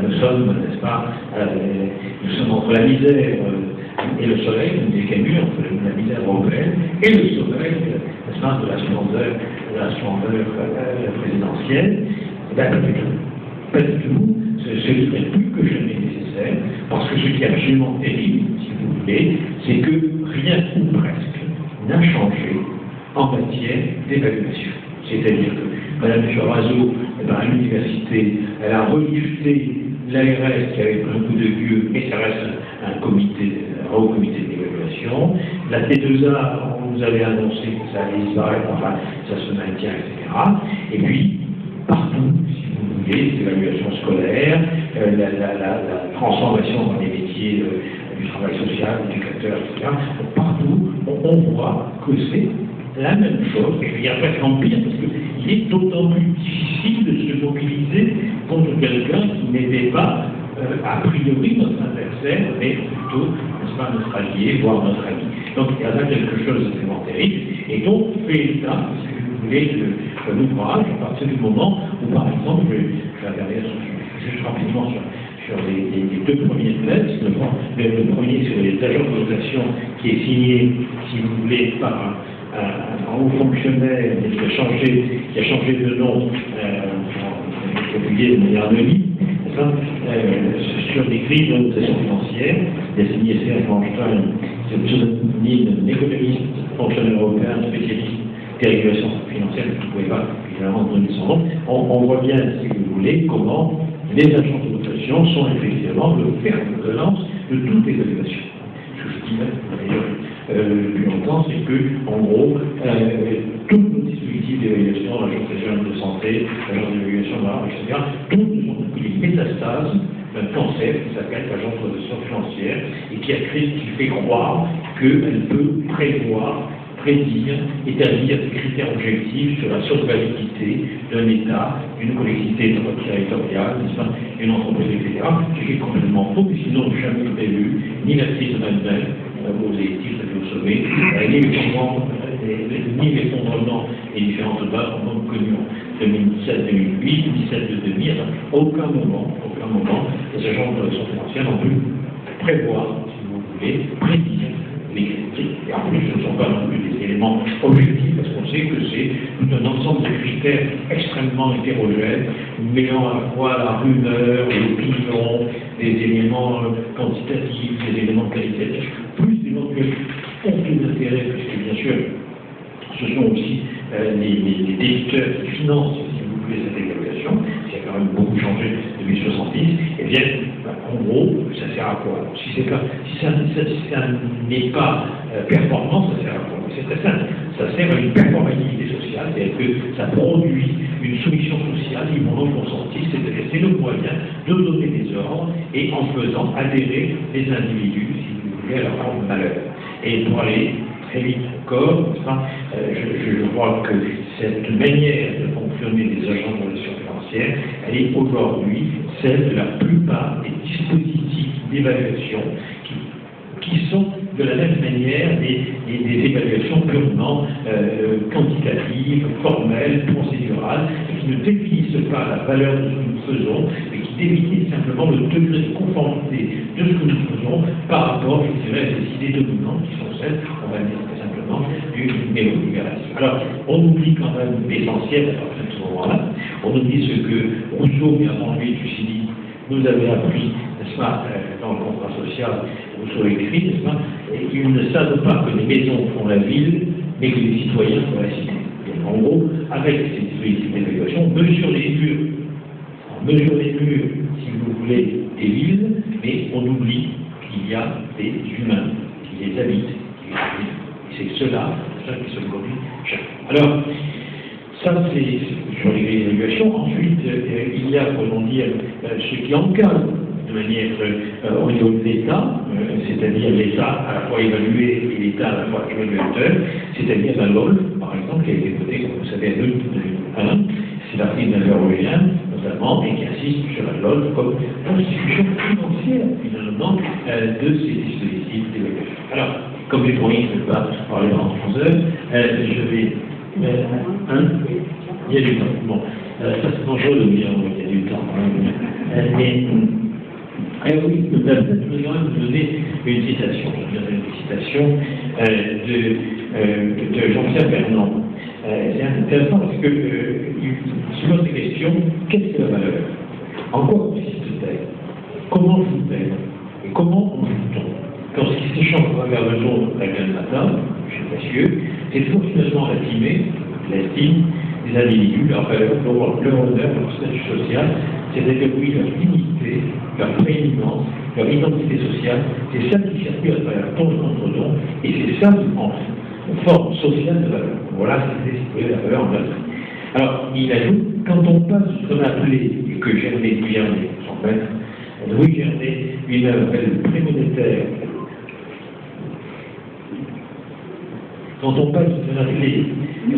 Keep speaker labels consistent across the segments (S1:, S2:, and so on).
S1: nous sommes, n'est-ce pas, nous sommes entre la misère et le soleil, nous dit Camus, entre la misère européenne et le soleil, n'est-ce pas, de la splendeur présidentielle. Ben, pas du tout. Ce livre est plus que jamais nécessaire, parce que ce qui est absolument terrible, si vous voulez, c'est que rien ou presque n'a changé en matière d'évaluation. C'est-à-dire que Mme Fioraso, à l'université, elle a relifté l'ARS qui avait pris un coup de vieux, mais ça reste un haut comité d'évaluation. La T2A, on nous avait annoncé que ça allait disparaître, enfin, ça se maintient, etc. Et puis, partout, si vous voulez, l'évaluation scolaire, la transformation dans les métiers du travail social, éducateur, etc. Donc, partout, on voit que c'est la même chose, et il y a presque en pire, parce qu'il est d'autant plus difficile de se mobiliser contre quelqu'un qui n'était pas, a priori, notre adversaire, mais plutôt, n'est-ce pas, notre allié, voire notre ami. Donc il y a là quelque chose de vraiment terrible, et donc fait état, si vous voulez, de l'ouvrage, à partir du moment où, par exemple, je vais regarder juste rapidement sur les deux premiers textes, le premier sur les agents de notation qui est signé, si vous voulez, par un haut fonctionnaire qui a changé de nom, publié de manière anonyme, sur des grilles de notation financière, il a signé Serge Einstein, c'est le pseudonyme économiste, fonctionnaire européen, spécialiste des régulations financières, je ne pouvais pas évidemment donner son nom. On voit bien, si vous voulez, comment les agents de notation sont effectivement le fer de lance de toute évaluation. Ce que je dis d'ailleurs depuis longtemps, c'est que, en gros, tous nos dispositifs d'évaluation, l'agence régionale de santé, l'agence d'évaluation de l'art, etc., tous sont les métastases d'un cancer qui s'appelle l'agence de notation financière et qui fait croire qu'elle peut prédire, établir des critères objectifs sur la solvabilité d'un État, d'une collectivité territoriale, d'une entreprise, etc. Ce qui est complètement faux, puisqu'ils n'ont jamais prévu ni la crise de Mandel, aux titres du sommet, ni l'effondrement et différentes bases qu'on a connues en 2017-2008, 2017-2010, aucun moment, les agents de notation financière n'ont pu prévoir, si vous voulez, prédire les critiques. Et en plus, ce ne sont pas non plus des éléments objectifs, parce qu'on sait que c'est tout un ensemble de critères extrêmement hétérogènes, mêlant à la fois la rumeur, l'opinion, des éléments quantitatifs, des éléments qualitatifs, plus d'éventuels conflits d'intérêts, puisque bien sûr, ce sont aussi les débiteurs qui financent, si vous voulez, cette évaluation, qui a quand même beaucoup changé depuis 1970, et bien, en gros, ça sert à quoi? Si ça n'est pas performant, ça sert à quoi? C'est très simple. Ça sert à une performabilité sociale, c'est-à-dire que ça produit une soumission sociale qui m'en consentie, c'est-à-dire c'est le moyen de donner des ordres et en faisant adhérer les individus, si vous voulez, à leur propre malheur. Et pour aller très vite encore, je crois que cette manière de fonctionner des agents de notation financière, elle est aujourd'hui celle de la plupart des dispositifs d'évaluation qui sont de la même manière des évaluations purement quantitatives, formelles, procédurales, qui ne définissent pas la valeur de ce que nous faisons, mais qui définissent simplement le degré de conformité de ce que nous faisons par rapport, je dirais, à ces idées dominantes qui sont celles, on va dire très simplement, du néolibéralisme. Alors, on oublie quand même l'essentiel à partir de ce moment-là, on oublie ce que Rousseau, mais avant lui, Thucydide, nous avait appris, n'est-ce pas, dans le contrat social, Rousseau écrit, n'est-ce pas, et ils ne savent pas que les maisons font la ville, mais que les citoyens font la cité. Et en gros, avec ces dispositifs d'évaluation, on mesure les murs, si vous voulez, des villes, mais on oublie qu'il y a des humains qui les habitent, qui les habitent. Et c'est cela qui se produit chaque fois. Alors, ça, c'est sur les évaluations. Ensuite, il y a, comment dire, ce qui encadre de manière au niveau de l'État, c'est-à-dire l'État à la fois évalué et l'État à la fois évaluateur, c'est-à-dire la LOL, par exemple, qui a été votée, comme vous savez, en 2001, c'est la prise d'un européen, notamment, et qui insiste sur la LOL comme constitution financière, finalement, de ces dispositifs d'évaluation. Alors, comme j'ai promis, je ne vais pas parler en 11 heures, je vais... il y a du temps. Bon, ça c'est dangereux de dire qu'il y a du temps. Oui, je vais quand même vous donner une citation. Je vais donner une citation de Jean-Pierre Vernant. C'est intéressant parce que, selon ces questions, qu'est-ce que la valeur? En quoi consiste-t-elle? Comment joue-t-elle? Et comment on joue-t-on? Lorsqu'il s'échange à travers le monde avec un matin, chez précieux, c'est toujours finalement l'estime des individus, leur valeur, leur honneur, leur statut social, c'est-à-dire oui, leur dignité, leur prééminence, leur identité sociale, c'est ça qui circule à travers ton contre don, et c'est ça en forme sociale de valeur. Voilà, c'est la valeur en valeur. Alors, il ajoute, quand on passe ce qu'on appelait, et que Gernet Guyardet, son maître, Louis Gernet, lui-même appelle le prémonétaire. Quand on passe ce qu'on appelait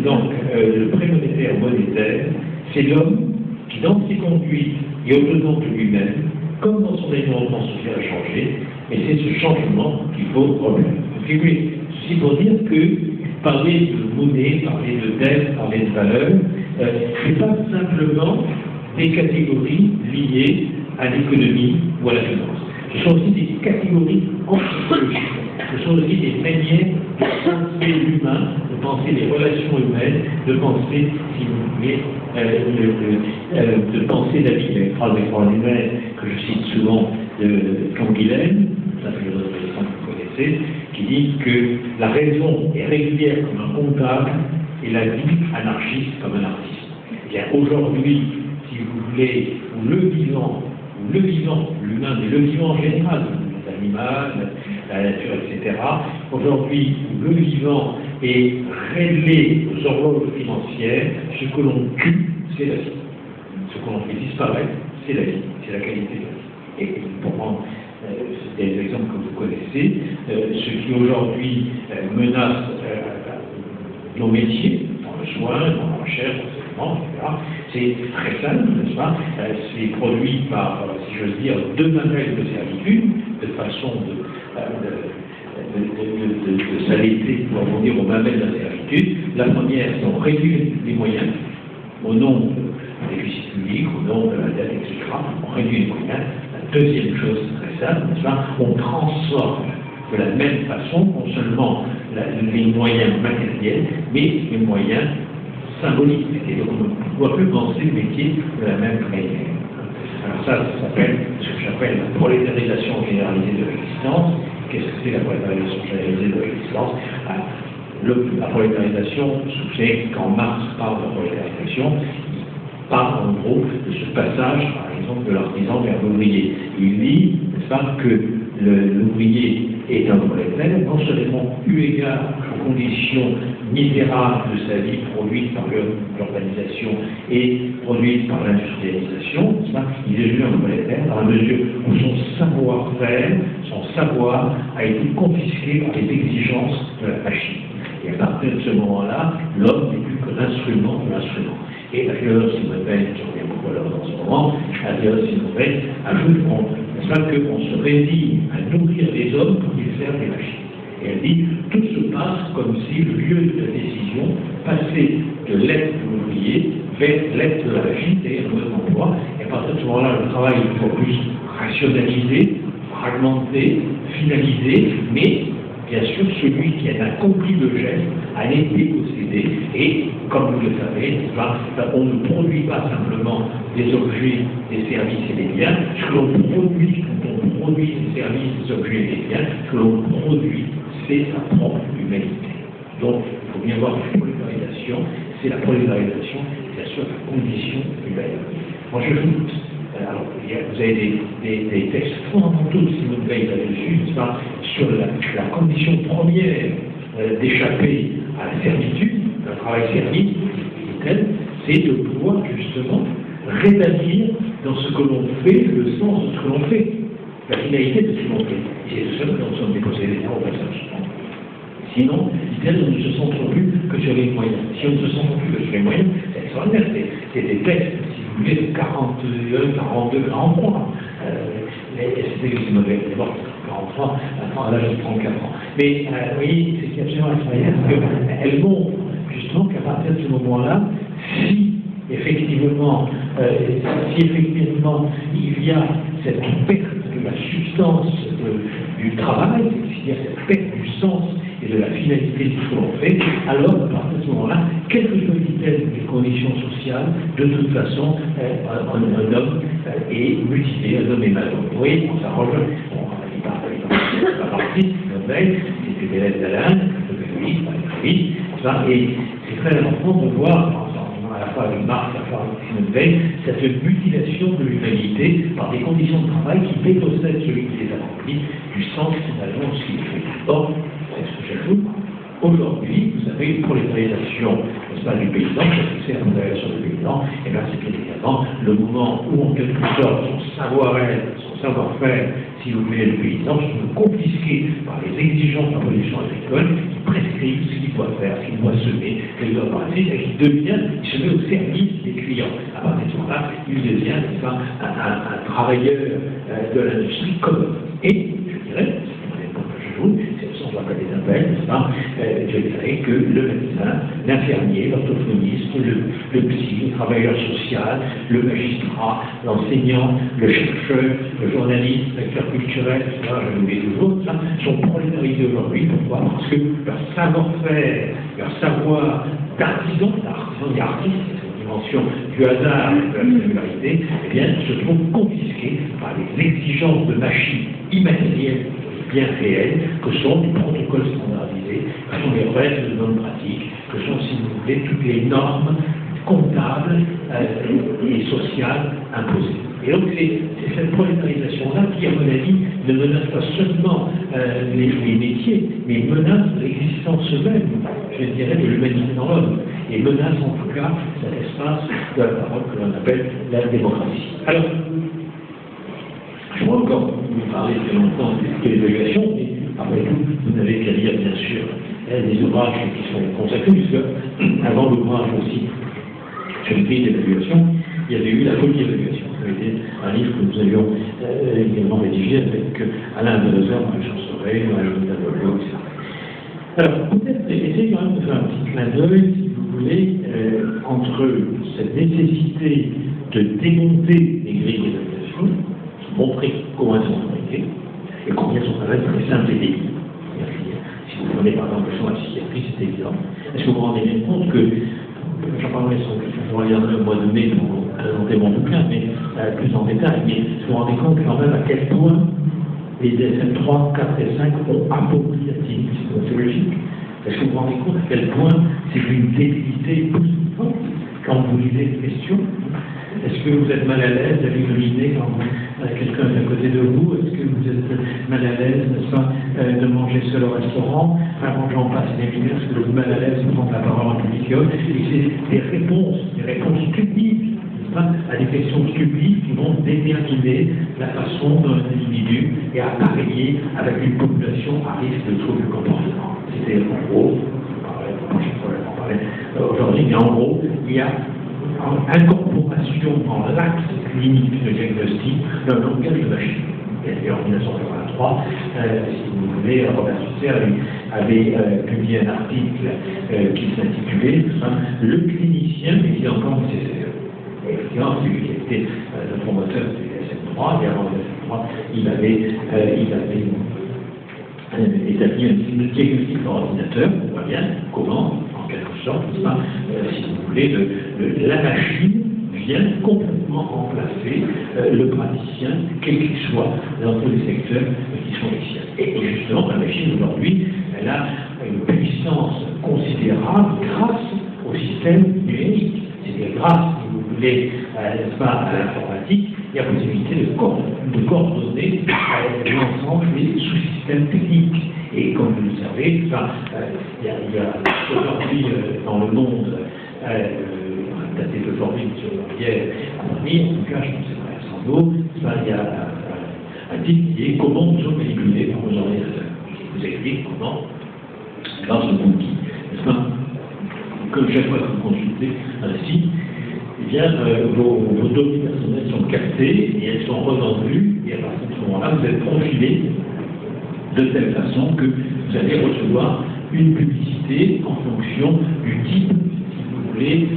S1: donc le prémonétaire monétaire, c'est l'homme qui, dans ses conduites et au-dedans de lui-même, comme dans son environnement social, a changé, et c'est ce changement qu'il faut remettre. Ceci pour dire que parler de monnaie, parler de dette, parler de valeur, ce n'est pas simplement des catégories liées à l'économie ou à la finance. Ce sont aussi des catégories anthropologiques. Ce sont aussi des manières de penser l'humain, de penser les relations humaines, de penser, si vous voulez, de penser la vie. Il y a une phrase extraordinaire que je cite souvent de Canguilhem, un philosophe que vous connaissez, qui dit que la raison est régulière comme un comptable et la vie anarchiste comme un artiste. Eh bien, aujourd'hui, si vous voulez, l'humain, mais le vivant en général, l'animal, la nature, etc. Aujourd'hui, le vivant est réglé aux horloges financières, ce que l'on tue, c'est la vie. Ce que l'on fait disparaître, c'est la vie, c'est la qualité de la vie. Et pour prendre des exemples que vous connaissez, ce qui aujourd'hui menace nos métiers, dans le soin, dans la recherche, etc. C'est très simple, n'est-ce pas? C'est produit par, si j'ose dire, deux mamelles de servitude, de façon de s'allaiter, pour rebondir aux mamelles de la servitude. La première, c'est on réduit les moyens au nom des déficits publics, au nom de la dette, etc. On réduit les moyens. La deuxième chose, très simple, n'est-ce pas? On transforme de la même façon, non seulement les moyens matériels, mais les moyens symbolique, et on ne doit plus penser le métier de la même manière. Alors ça s'appelle ce que j'appelle la prolétarisation généralisée de l'existence. Qu'est-ce que c'est la prolétarisation généralisée de l'existence? La prolétarisation, c'est quand Marx parle de prolétarisation, il parle en gros de ce passage, par exemple, de l'artisan vers l'ouvrier. Il dit, n'est-ce pas, que l'ouvrier est un prolétaire, non seulement eu égard aux conditions misérables de sa vie produite par l'urbanisation et produite par l'industrialisation, il est devenu un prolétaire dans la mesure où son savoir-faire, son savoir a été confisqué par les exigences de la machine. Et à partir de ce moment-là, l'homme n'est plus que l'instrument de l'instrument. Et la philosophie Simone, qui revient beaucoup alors dans ce moment, la philosophie Simone ajoute qu'on se résigne à nourrir les hommes pour qu'ils servent les machines. Et elle dit, tout se passe comme si le lieu de la décision passait de l'aide de l'ouvrier vers l'aide de la machine, c'est-à-dire le mode d'emploi. Et à partir de ce moment-là, le travail est toujours plus rationalisé, fragmenté, finalisé, mais bien sûr, celui qui a accompli le geste a été possédé, et comme vous le savez, on ne produit pas simplement des objets, des services et des biens. Ce que l'on produit, quand on produit des services, des objets et des biens, ce que l'on produit, c'est sa propre humanité. Donc, il faut bien voir la prolétarisation, c'est la prolétarisation, bien sûr, la condition humaine. Moi, je doute. Alors, vous avez des textes fondamentaux de Simone Veil là-dessus, n'est-ce pas, sur la condition première d'échapper à la servitude, d'un travail servile, c'est de pouvoir justement rétablir dans ce que l'on fait le sens de ce que l'on fait, la finalité de ce que l'on fait. Et c'est de cela que nous sommes dépossédés au passage. Sinon, nous ne se centrons plus que sur les moyens. Si on ne se centre plus que sur les moyens, c'est extraordinaire. C'est des textes, si vous voulez, de 41, 42, 43. C'était mauvais, c'est bon, 43, à l'âge de 34 ans. Mais vous voyez, c'est qui est absolument extraordinaire, parce qu'elles montrent justement qu'à partir de ce moment-là, si effectivement si effectivement il y a cette perte de la substance du travail, s'il y a cette perte du sens et de la finalité de ce que l'on fait, alors à partir de ce moment-là, quelles que soient les conditions sociales, de toute façon, un homme est mutilé, un homme est malheureux. Vous voyez, on s'arrange, il parle Nobel, c'était des lettres d'Alain, et c'est très important de voir, à la fois avec Marx, à la fois avec Nobel, cette mutilation de l'humanité par des conditions de travail qui dépossèdent celui qui les accomplit du sens finalement de ce qu'il fait. Or, c'est ce que j'ajoute, aujourd'hui, vous savez, une prolétarisation, n'est-ce pas, du paysan, c'est la prolétarisation du paysan, et bien c'est évidemment le moment où, en quelque sorte, son savoir-être, son savoir-faire, si vous voulez, le paysan, sont confisqués par les exigences de la production agricole, qui prescrivent ce qu'il doit faire, ce qu'il doit semer, ce qu'il doit passer, et qui devient, il se met au service des clients. À partir de ce moment-là, il devient, n'est-ce pas, un travailleur de l'industrie commune. Et, je dirais, c'est le sens que les appelle, n'est-ce pas, je dirais que le médecin, l'infirmier, l'orthophoniste, le psy, le travailleur social, le magistrat, l'enseignant, le chercheur, le journaliste, l'acteur culturel, etc., je l'oublie toujours, ça, sont prolétarisés aujourd'hui. Pourquoi? Parce que leur savoir-faire, leur savoir d'artisan, et artiste, dimension du hasard et de la singularité, eh bien, se trouvent confisqués par les exigences de machines immatérielles bien réels, que sont les protocoles standardisés, que sont les règles de bonne pratique, que sont, si vous voulez, toutes les normes comptables et sociales imposées. Et donc, c'est cette prolétarisation-là qui, à mon avis, ne menace pas seulement les métiers, mais menace l'existence même, je dirais, de l'humanité dans l'homme, et menace en tout cas cet espace de la parole que l'on appelle la démocratie. Alors, je pourrais encore vous parler très longtemps de l'évaluation, mais après tout, vous n'avez qu'à lire, bien sûr, des ouvrages qui sont consacrés, puisque avant l'ouvrage aussi sur le pays d'évaluation, il y avait eu la folie d'évaluation. Ça avait été un livre que nous avions également rédigé avec Alain Deleuze, Marie-Jean Sorel, Marie-Jean Davolio, etc. Alors, peut-être essayer quand même de faire un petit clin d'œil, si vous voulez, entre cette nécessité de démonter les grilles d'évaluation, montrer comment elles sont fabriquées et combien sont très simples et débiles. Si vous prenez par exemple le champ de la psychiatrie, c'est évident. Est-ce que vous vous rendez bien compte que, j'en parlerai je reviendrai au mois de mai pour présenter mon bouquin, mais plus en détail, mais est-ce que vous vous rendez compte quand même à quel point les DSM 3, 4 et 5 ont appauvri la psychologique? Est-ce que vous vous rendez compte à quel point c'est une débilité poussante quand vous lisez une question? Est-ce que vous êtes mal à l'aise avec l'idée quand quelqu'un est à côté de vous? Est-ce que vous êtes mal à l'aise, n'est-ce pas, de manger seul au restaurant? Avant que j'en passe des minutes, est-ce que vous êtes mal à l'aise de prendre la parole en public? Et c'est des réponses stupides, n'est-ce pas, à des questions stupides qui vont déterminer la façon dont un individu est appareillé avec une population à risque de troubles du comportement. C'était en gros, on parlait aujourd'hui, mais en gros, il y a incorporation dans l'acte clinique de diagnostic d'un langage de machine. Et d'ailleurs, en 1983, si vous voulez, Robert Susser avait publié un article qui s'intitulait Le clinicien est-il encore nécessaire? Et effectivement, c'est lui qui était le promoteur du DSM-3, et avant le DSM-3, il avait établi un diagnostic par ordinateur, on voit bien comment, en quelque sorte, si vous voulez, la machine vient complètement remplacer le praticien, quel qu'il soit, dans tous les secteurs qui sont les siens. Et justement, la machine aujourd'hui, elle a une puissance considérable grâce au système numérique. C'est-à-dire grâce, si vous voulez, à l'informatique, il y a possibilité de coordonner l'ensemble des sous-systèmes techniques. Et comme vous le savez, il y a aujourd'hui dans le monde, daté d'aujourd'hui, hier, à Paris, en tout cas, je pense que c'est à Sando, il y a un titre qui est Comment nous sommes manipulés par nos ordinateurs. Je vous explique comment, grâce au cookie, n'est-ce pas, que chaque fois que vous consultez un site, eh bien, vos données personnelles sont captées et elles sont revendues, et à partir de ce moment-là, vous êtes profilé de telle façon que vous allez recevoir une publicité en fonction du type, si vous voulez,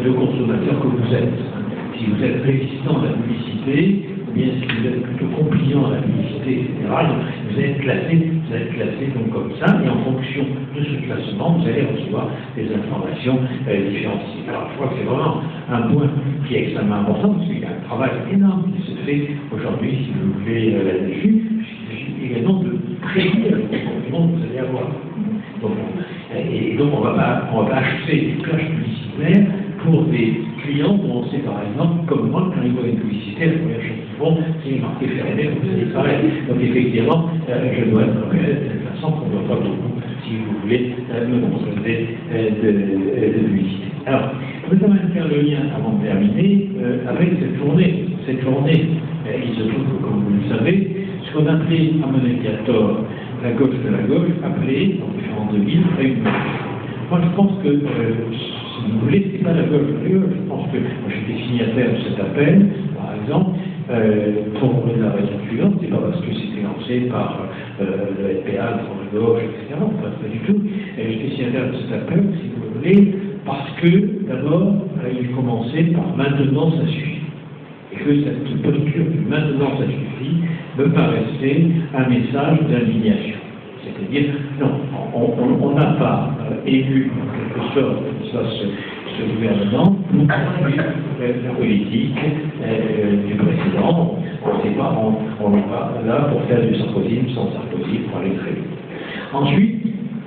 S1: de consommateur que vous êtes. si vous êtes résistant à la publicité, ou bien si vous êtes plutôt compliant à la publicité, etc., donc vous allez être classé donc comme ça, et en fonction de ce classement, vous allez recevoir des informations différenciées. Alors je crois que c'est vraiment un point qui est extrêmement important, parce qu'il y a un travail énorme qui se fait aujourd'hui, si vous voulez, là-dessus, puisqu'il s'agit également de prédire le comportement que vous allez avoir. Donc, et donc on va pas acheter des plages publicitaires pour des clients dont on sait par exemple, comme moi, quand ils voient une publicité, la première chose qu'ils font, c'est marquer Ferré, vous allez disparaître. Donc effectivement, je dois être organisé de telle façon qu'on ne voit pas beaucoup, si vous voulez, me proposer de publicité. Alors, je vais quand même faire le lien avant de terminer avec cette journée. Cette journée, il se trouve que, comme vous le savez, ce qu'on appelait à Monégator la gauche de la gauche, appelée dans différentes villes à une marche. Moi, je pense que, si vous voulez, c'est pas la gauche de la gauche. Je pense que moi, j'étais signataire de cet appel, par exemple, pour la raison suivante, c'est pas parce que c'était lancé par le FPA, le Front de gauche, etc. Pas du tout. J'étais signataire de cet appel, si vous voulez, parce que, d'abord, il commençait par maintenant ça suffit. Et que cette posture du maintenant ça suffit me paraissait un message d'indignation. C'est-à-dire, non, on n'a pas élu, en quelque sorte, ce gouvernement pour conduire la politique du précédent. On n'est pas là pour faire du Sarkozysme sans Sarkozy, pour aller très vite. Ensuite,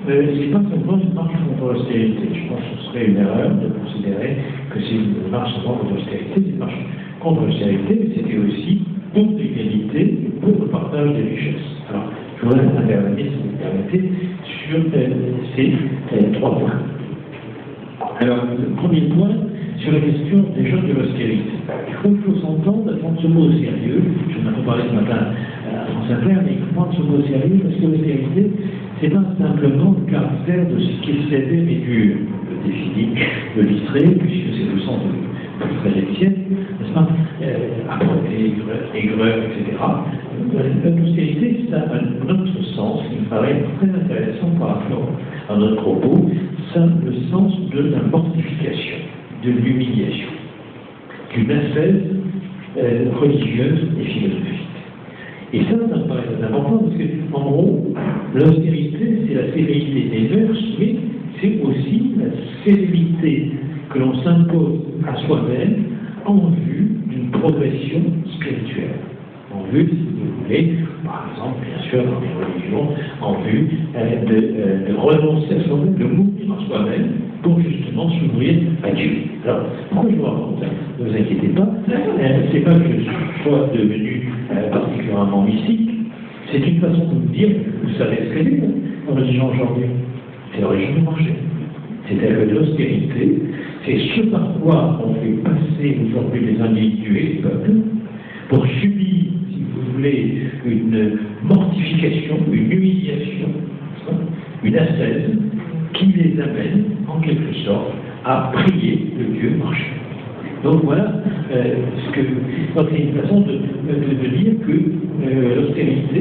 S1: ce n'est pas simplement une marche contre l'austérité. Je pense que ce serait une erreur de considérer que c'est une marche contre l'austérité. C'est une marche contre l'austérité, mais c'était aussi pour l'égalité et pour le partage des richesses. Alors, je voudrais intervenir, si vous me permettez, sur ces trois points. Alors, le premier point, sur la question des gens de l'austérité. Je crois qu'il faut s'entendre à prendre ce mot au sérieux. Je n'en ai pas parlé ce matin à France Inter, mais il faut prendre ce mot au sérieux parce que l'austérité, c'est pas simplement le caractère de ce qui est sévère et dur, le définit de Littré, puisque c'est le sens de la XIIIe, n'est-ce pas, âpreté, aigreur, etc. L'austérité, ça a un autre sens qui me paraît très intéressant par rapport à notre propos, ça a le sens de la mortification, de l'humiliation, d'une ascèse religieuse et philosophique. Et ça me paraît très important parce que, en gros, l'austérité, c'est la sévérité des mœurs, mais c'est aussi la sévérité que l'on s'impose à soi-même en vue d'une progression spirituelle. En vue, si vous voulez, par exemple, bien sûr, dans les religions, en vue de renoncer à soi-même, de mourir à soi-même pour justement s'ouvrir à Dieu. Alors, pourquoi je vous raconte ça? Ne vous inquiétez pas, c'est pas que je sois devenu particulièrement mystique, c'est une façon de vous dire, vous savez ce que c'est la religion aujourd'hui? C'est la religion du marché. C'est-à-dire que l'austérité, c'est ce par quoi on fait passer aujourd'hui les individus et les peuples pour subir, si vous voulez, une mortification, une humiliation, une ascèse qui les amène, en quelque sorte, à prier le Dieu marché. Donc voilà, c'est une façon de dire que l'austérité,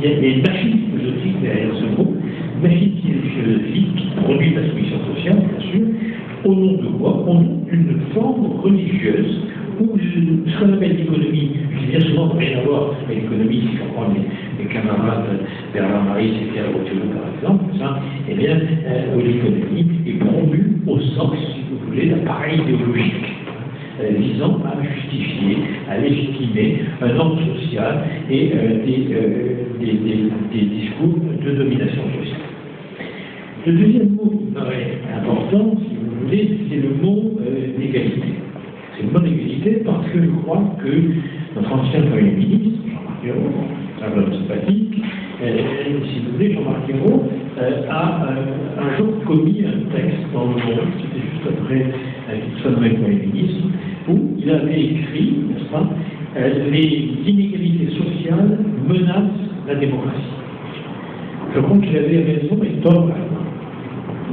S1: il y a une machine philosophique derrière ce mot, une machine philosophique qui produit la soumission sociale, bien sûr, au nom de quoi? Au nom d'une forme religieuse, ou ce qu'on appelle l'économie, je dis bien souvent, n'a rien à voir avec l'économie, si on prend les camarades Bernard Maris et Pierre Bourdieu, par exemple, ça, eh bien, où l'économie est promue au sens, si vous voulez, d'appareil idéologique, visant à justifier, à légitimer un ordre social et des discours de domination sociale. Le deuxième mot qui me paraît important, si vous voulez, c'est le mot d'égalité. C'est le mot d'égalité parce que je crois que notre ancien Premier ministre, Jean-Marc Ayrault, un homme sympathique, si vous voulez, Jean-Marc Ayrault a un jour commis un texte dans le Monde, c'était juste après qu'il soit nommé Premier ministre, où il avait écrit, n'est-ce pas, les inégalités sociales menacent la démocratie. Je crois qu'il avait raison et tort,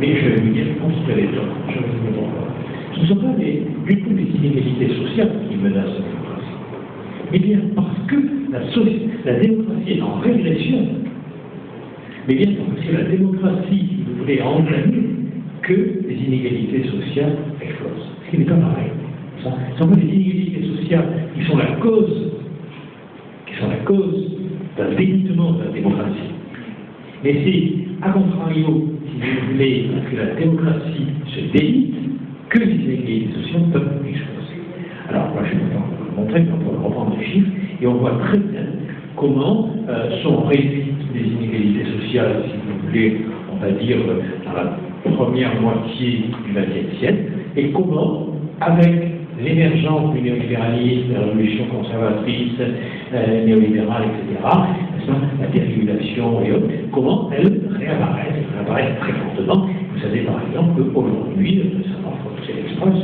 S1: mais je vais vous dire, je pense qu'il avait tort, je ne me trompe pas. Ce ne sont pas du tout les inégalités sociales qui menacent la démocratie, mais bien parce que la démocratie est en régression, mais bien parce que la démocratie, si vous voulez, a entraîné que les inégalités sociales explosent. Ce qui n'est pas pareil. Ce sont pas des inégalités sociales qui sont la cause d'un délitement de la démocratie. Mais c'est, à contrario, si vous voulez, que la démocratie se délite, que les inégalités sociales peuvent exploser. Alors, moi, je vais vous montrer, on peut reprendre les chiffres, et on voit très bien comment sont réduites les inégalités sociales, si vous voulez, on va dire, dans la première moitié du XXe siècle, et comment, avec l'émergence du néolibéralisme, la révolution conservatrice, néolibérale, etc., la dérégulation et autres, comment elles réapparaissent très fortement. Vous savez par exemple qu'aujourd'hui, c'est l'Express,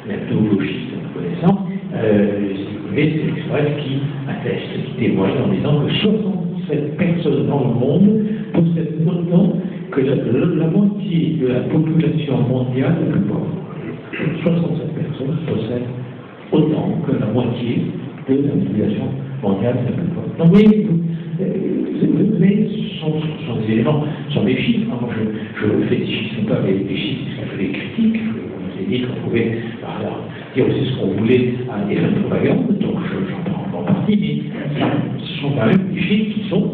S1: l'ethnologiste de connaissance, si vous voulez, c'est l'Express qui atteste, qui témoigne en disant que 67 personnes dans le monde possèdent autant que la moitié de la population mondiale la plus pauvre. 67 personnes possèdent autant que la moitié de la population mondiale la plus pauvre. Donc, vous voyez, ce sont des éléments, ce sont des chiffres. Moi, je fais des chiffres, ce ne sont pas des chiffres, je fais des critiques. Je vous ai dit qu'on pouvait dire aussi ce qu'on voulait à des fins de propagande, donc j'en prends en partie, mais ce sont quand même des chiffres qui sont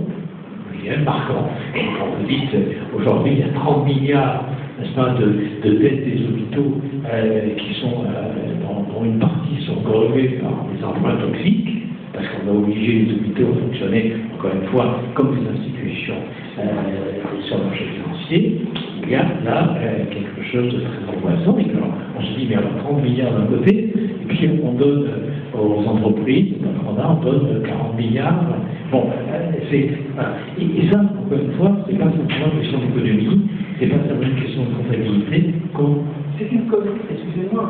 S1: marquants. Quand vous dites aujourd'hui, il y a 30 milliards n'est-ce pas, de dettes des hôpitaux qui sont, dont une partie sont corrélées par des emprunts toxiques, parce qu'on a obligé les hôpitaux à fonctionner, encore une fois, comme des institutions sur le marché financier. Il y a là quelque chose de très angoissant, et alors on se dit, mais alors 30 milliards d'un côté, et puis on donne aux entreprises, on donne 40 milliards. Bon, et ça, encore une fois, c'est pas simplement une question d'économie, c'est pas simplement une question de comptabilité.
S2: C'est une connerie, excusez-moi.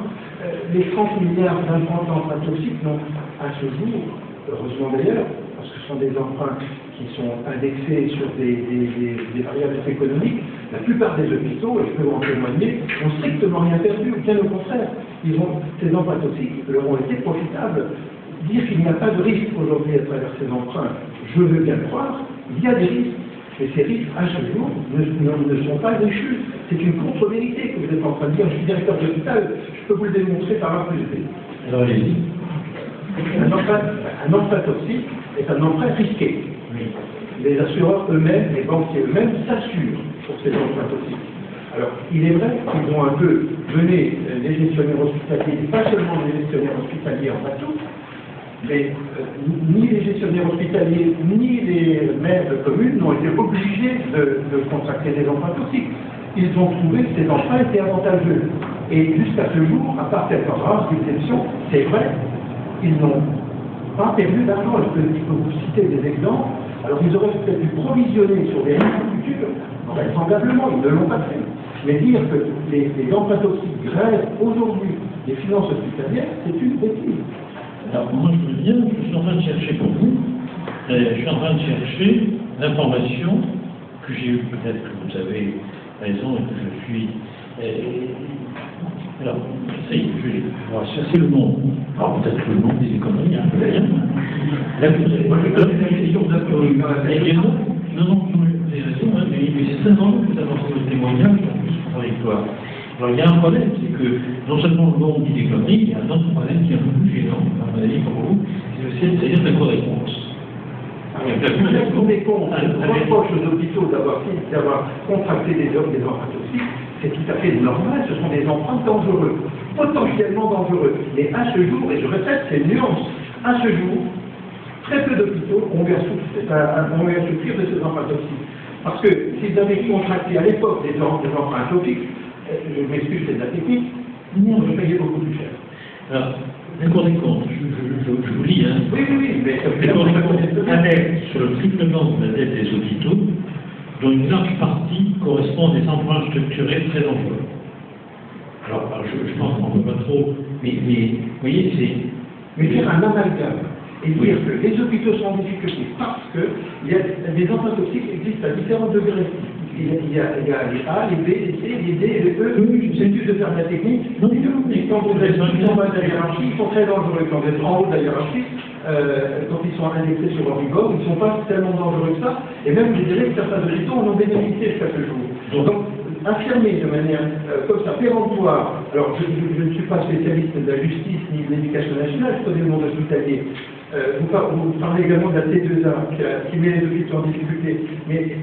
S2: Les 30 milliards d'emprunts toxiques n'ont, à ce jour, heureusement d'ailleurs, parce que ce sont des emprunts qui sont indexés sur des variables économiques, la plupart des hôpitaux, et je peux vous en témoigner, n'ont strictement rien perdu, bien au contraire. Ces emprunts toxiques leur ont été profitables. Dire qu'il n'y a pas de risque aujourd'hui à travers ces emprunts, je veux bien le croire, il y a des risques. Et ces risques, à ce jour, ne sont pas déchus. C'est une contre-vérité que vous êtes en train de dire. Je suis directeur d'hôpital, je peux vous le démontrer par A plus B.
S1: Alors, allez-y.
S2: Un emprunt toxique est un emprunt risqué. Les assureurs eux-mêmes, les banquiers eux-mêmes s'assurent sur ces emprunts toxiques. Alors, il est vrai qu'ils ont un peu mené les gestionnaires hospitaliers, et pas seulement les gestionnaires hospitaliers en bateau, mais ni les gestionnaires hospitaliers, ni les maires de communes n'ont été obligés de contracter des emprunts toxiques. Ils ont trouvé que ces emprunts étaient avantageux. Et jusqu'à ce jour, à part quelques rares exceptions, c'est vrai, ils n'ont pas perdu d'argent. Je peux vous citer des exemples. Alors, ils auraient peut-être dû provisionner sur des risques futurs, vraisemblablement, ils ne l'ont pas fait. Mais dire que les emprunts toxiques grèvent aujourd'hui les finances hospitalières, c'est une bêtise.
S1: Alors, moi, je suis en train de chercher pour vous, je suis en train de chercher l'information que j'ai eue, peut-être que vous avez raison et que je suis. Alors, ça y est, je vais chercher le nom. Alors, peut-être que le nom des économies, un peu d'ailleurs. Moi, je vais poser la question d'un non, vous avez raison, mais c'est très drôle que vous avancez le témoignage, en plus contradictoire. Alors, il y a un problème, c'est que non seulement le monde dit des conneries, il y a un autre problème qui est un peu plus gênant, à mon avis, pour vous, c'est-à-dire la correspondance.
S2: On est con, on reproche aux hôpitaux d'avoir contracté des emprunts toxiques, c'est tout à fait normal, ce sont des emprunts dangereux, potentiellement dangereux. Mais à ce jour, et je répète, c'est une nuance, à ce jour, très peu d'hôpitaux ont eu à souffrir de ces emprunts toxiques. Parce que s'ils avaient contracté à l'époque des emprunts toxiques, je m'excuse, c'est de la technique, nous, on payait beaucoup plus cher.
S1: Alors, la Cour des comptes, je vous lis, hein.
S2: Oui, mais
S1: la Cour des comptes alerte sur le triplement de la dette des hôpitaux, dont une large partie correspond à des emprunts structurés très dangereux. Alors je pense qu'on ne peut pas trop, mais vous voyez, c'est...
S2: Mais faire un amalgame et dire que les hôpitaux sont en difficulté parce que des emprunts toxiques existent à différents degrés. Il y a les A, les B, les C, les D et les E. C'est juste de faire de la technique. Et quand vous êtes en bas de la hiérarchie, ils sont très dangereux. Quand vous êtes en haut de la hiérarchie, quand ils sont indexés sur Euribor, ils ne sont pas tellement dangereux que ça. Et même, je dirais que certains hôpitaux en ont bénéficié jusqu'à ce jour. Donc, affirmer de manière comme ça, péremptoire. Alors, je ne suis pas spécialiste de la justice ni de l'éducation nationale, je connais le monde hospitalier. Vous parlez également de la T2A qui met les hôpitaux en difficulté. Mais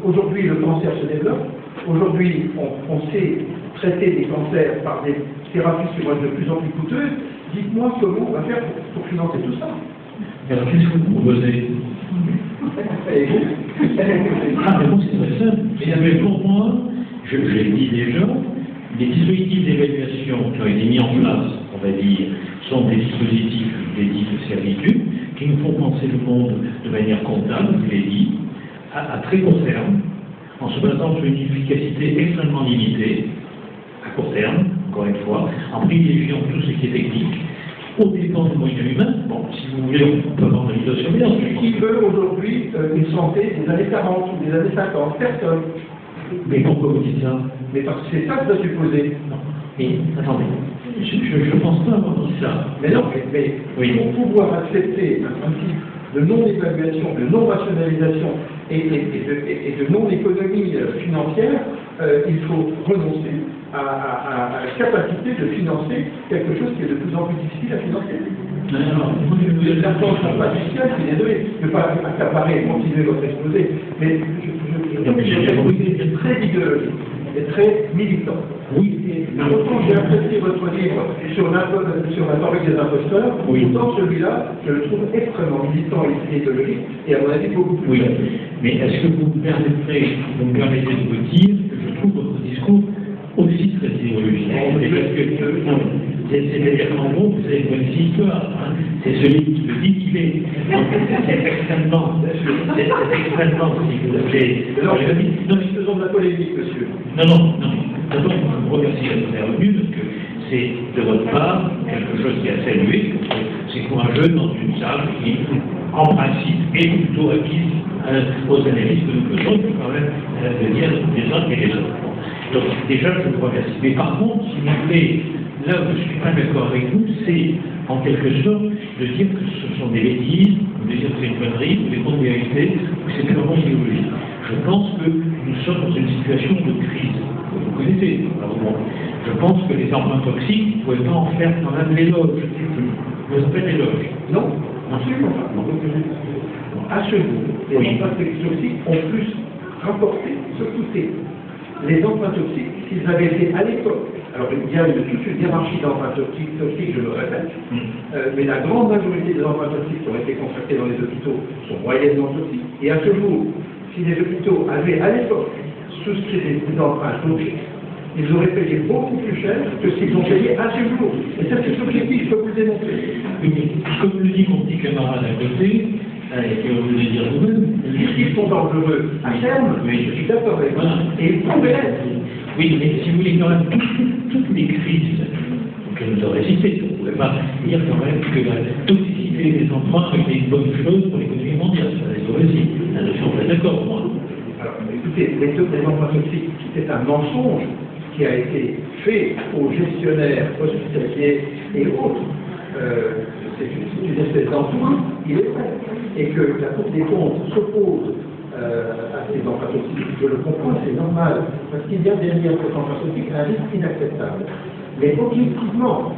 S2: aujourd'hui, le cancer se développe. Aujourd'hui, on sait traiter des cancers par des thérapies qui vont être de plus en plus coûteuses. Dites-moi comment on va faire pour financer tout ça.
S1: Alors, qu'est-ce que vous proposez?
S2: Et vous?
S1: Ah, mais bon, c'est très simple. Mais pour moi, je l'ai dit déjà, les dispositifs d'évaluation qui ont été mis en place, on va dire, sont des dispositifs, je l'ai dit, de servitude, qui nous font penser le monde de manière comptable, je l'ai dit, à très court terme, en se basant sur une efficacité extrêmement limitée, à court terme, encore une fois, en privilégiant tout ce qui est technique, au dépend des moyens humains. Bon, si vous voulez, on peut avoir une vidéosurveillance.
S2: Qui veut aujourd'hui une santé des années 40 ou des années 50? Personne.
S1: Mais pourquoi vous dites ça?
S2: Mais parce que c'est ça que doit supposer.
S1: Non. Mais attendez, je ne pense pas avoir dit ça.
S2: Mais non, mais
S1: oui.
S2: Pour pouvoir accepter un principe de non-évaluation, de non-rationalisation et de non-économie financière, il faut renoncer à la capacité de financer quelque chose qui est de plus en plus difficile à financer. L'argent ne sera pas fiscal, je suis désolé, je ne veux pas accaparer et continuer votre exposé, mais je suis très idéologique et très militant.
S1: Oui.
S2: Autant j'ai apprécié votre livre sur la fabrique des imposteurs,
S1: oui.
S2: Autant celui-là, je le trouve extrêmement militant et idéologique, et à mon avis beaucoup plus.
S1: Oui, mais est-ce que vous me permettez de vous dire que je trouve votre discours aussi très idéologique? C'est-à-dire qu'en gros, vous avez une bonne histoire. Hein. C'est celui qui me dit qu'il est. C'est extrêmement, si vous appelez.
S2: Non, mais faisons de la polémique, monsieur.
S1: Non. D'abord, je vous remercie d'être intervenu parce que c'est de votre part quelque chose qui a salué. C'est courageux dans une salle qui, en principe, est plutôt acquise aux analyses que nous faisons. Il faut quand même le dire les uns et les autres. Donc, déjà, je vous remercie. Mais par contre, si vous voulez, là où je ne suis pas d'accord avec vous, c'est en quelque sorte de dire que ce sont des bêtises, de dire que c'est une connerie, ou des fausses vérités, ou que c'est purement idéologique. Je pense que nous sommes dans une situation de crise. Vous connaissez, bon. Je pense que les emprunts toxiques, vous ne pouvez pas en faire quand même l'éloge. Vous en faites l'éloge.
S2: Non, absolument pas. À ce jour, les emprunts toxiques ont plus rapporté, surtout les emprunts toxiques, s'ils avaient été à l'époque. Alors, il y a toute une hiérarchie d'emprunts toxiques, je le répète, mais la grande majorité des emprunts toxiques qui ont été contractés dans les hôpitaux sont moyennement toxiques. Et à ce jour, si les hôpitaux avaient à l'époque souscrit des emprunts toxiques, ils auraient payé beaucoup plus cher que ce qu'ils ont payé à ce jour. Et ça, c'est objectif, je peux vous le démontrer.
S1: Comme le dit mon petit camarade à côté, et que vous voulez dire vous-même,
S2: ils sont dangereux à terme, je suis d'accord avec vous, et ils pourraient l'être.
S1: Oui, mais si vous voulez, quand même, toutes les crises que nous avons résisté, on ne pouvait pas dire quand même que la toxicité des emprunts était une bonne chose pour l'économie mondiale. Ça va aussi. Là-dessus, on est d'accord, moi.
S2: Alors, écoutez, les emprunts toxiques, c'est un mensonge qui a été fait aux gestionnaires hospitaliers et autres. C'est une espèce d'emprunt, il est vrai. Et que la Cour des comptes s'oppose à ces emprunts toxiques, je le comprends, c'est normal, parce qu'il y a derrière ces emprunts toxiques un risque inacceptable. Mais objectivement,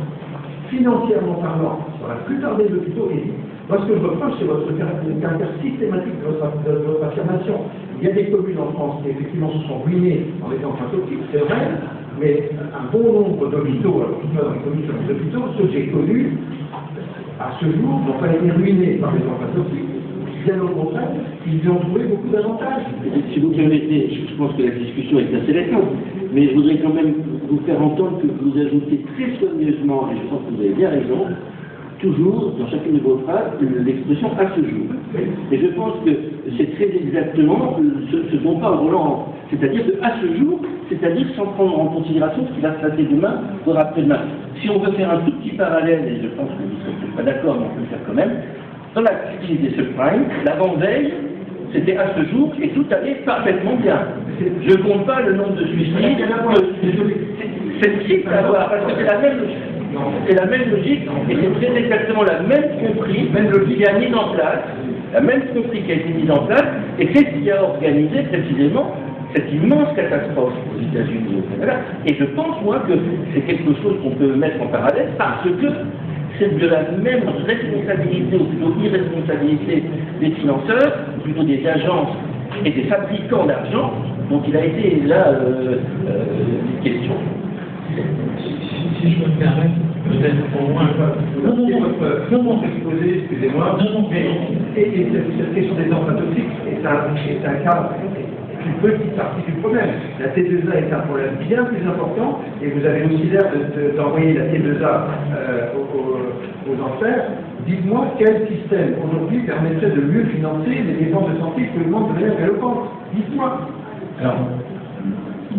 S2: financièrement parlant, dans la plupart des hôpitaux, et moi ce que je reproche, c'est votre caractère systématique de votre affirmation. Il y a des communes en France qui effectivement se sont ruinées dans les emprunts toxiques, c'est vrai, mais un bon nombre d'hôpitaux, alors tout dans les communes sur les hôpitaux, ceux que j'ai connus, à ce jour, n'ont pas été ruinés par les emprunts toxiques. Bien au contraire, ils y ont trouvé beaucoup d'avantages.
S3: Si vous permettez, je pense que la discussion est assez récente, mais je voudrais quand même vous faire entendre que vous ajoutez très soigneusement, et je pense que vous avez bien raison, toujours, dans chacune de vos phrases, l'expression « à ce jour ». Et je pense que c'est très exactement ce dont parle Roland, c'est-à-dire que à ce jour, c'est-à-dire sans prendre en considération ce qui va se passer demain, voire après-demain. Si on veut faire un tout petit parallèle, et je pense que vous ne serez pas d'accord, mais on peut le faire quand même, dans la crise des subprimes, l'avant-veille, c'était à ce jour, et tout allait parfaitement bien. Je ne compte pas le nombre de suicides, c'est type à voir, parce que c'est la même logique. C'est la même logique, et c'est très exactement la même tromperie qui a mise en place, la même tromperie qui a été mise en place, et qu'est-ce qui a organisé précisément cette immense catastrophe aux États-Unis et au Canada. Et je pense, moi, que c'est quelque chose qu'on peut mettre en parallèle parce que c'est de la même responsabilité, ou plutôt irresponsabilité des financeurs, ou plutôt des agences et des fabricants d'argent, dont il a été là question.
S1: Si je me permets, peut-être au moins.
S2: Non, exposé, excusez-moi, mais cette question des emprunts toxiques est un cas une petite partie du problème. La T2A est un problème bien plus important, et vous avez aussi l'air d'envoyer la T2A aux enfers. Dites-moi quel système aujourd'hui permettrait de mieux financer les dépenses de santé que le monde de manière éloquente. Dites-moi.
S1: Alors,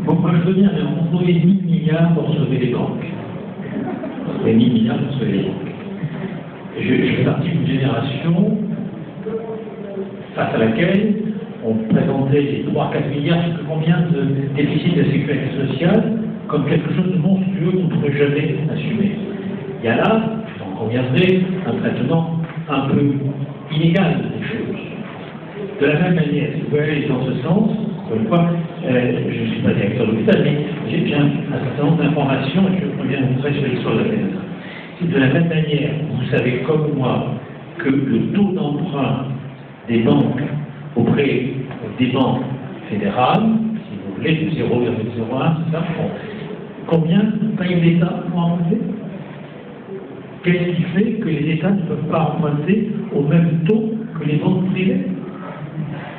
S1: bon, moi je veux bien employer 1000 milliards pour sauver les banques. Et 1000 milliards pour sauver les banques. Je fais partie d'une génération face à laquelle on présentait les 3-4 milliards, je ne sais combien de déficit de sécurité sociale, comme quelque chose de monstrueux qu'on ne pourrait jamais assumer. Il y a là, j'en conviendrai, un traitement un peu inégal des choses. De la même manière, si vous pouvez aller dans ce sens, encore une fois, je ne suis pas directeur de l'hôpital, mais j'ai bien un certain nombre d'informations et je reviens vous montrer sur l'histoire de la T2A. De la même manière, vous savez comme moi que le taux d'emprunt des banques auprès des banques fédérales, si vous voulez, de 0,01, c'est ça, bon. Combien paye l'État pour emprunter? Qu'est-ce qui fait que les États ne peuvent pas emprunter au même taux que les banques privées?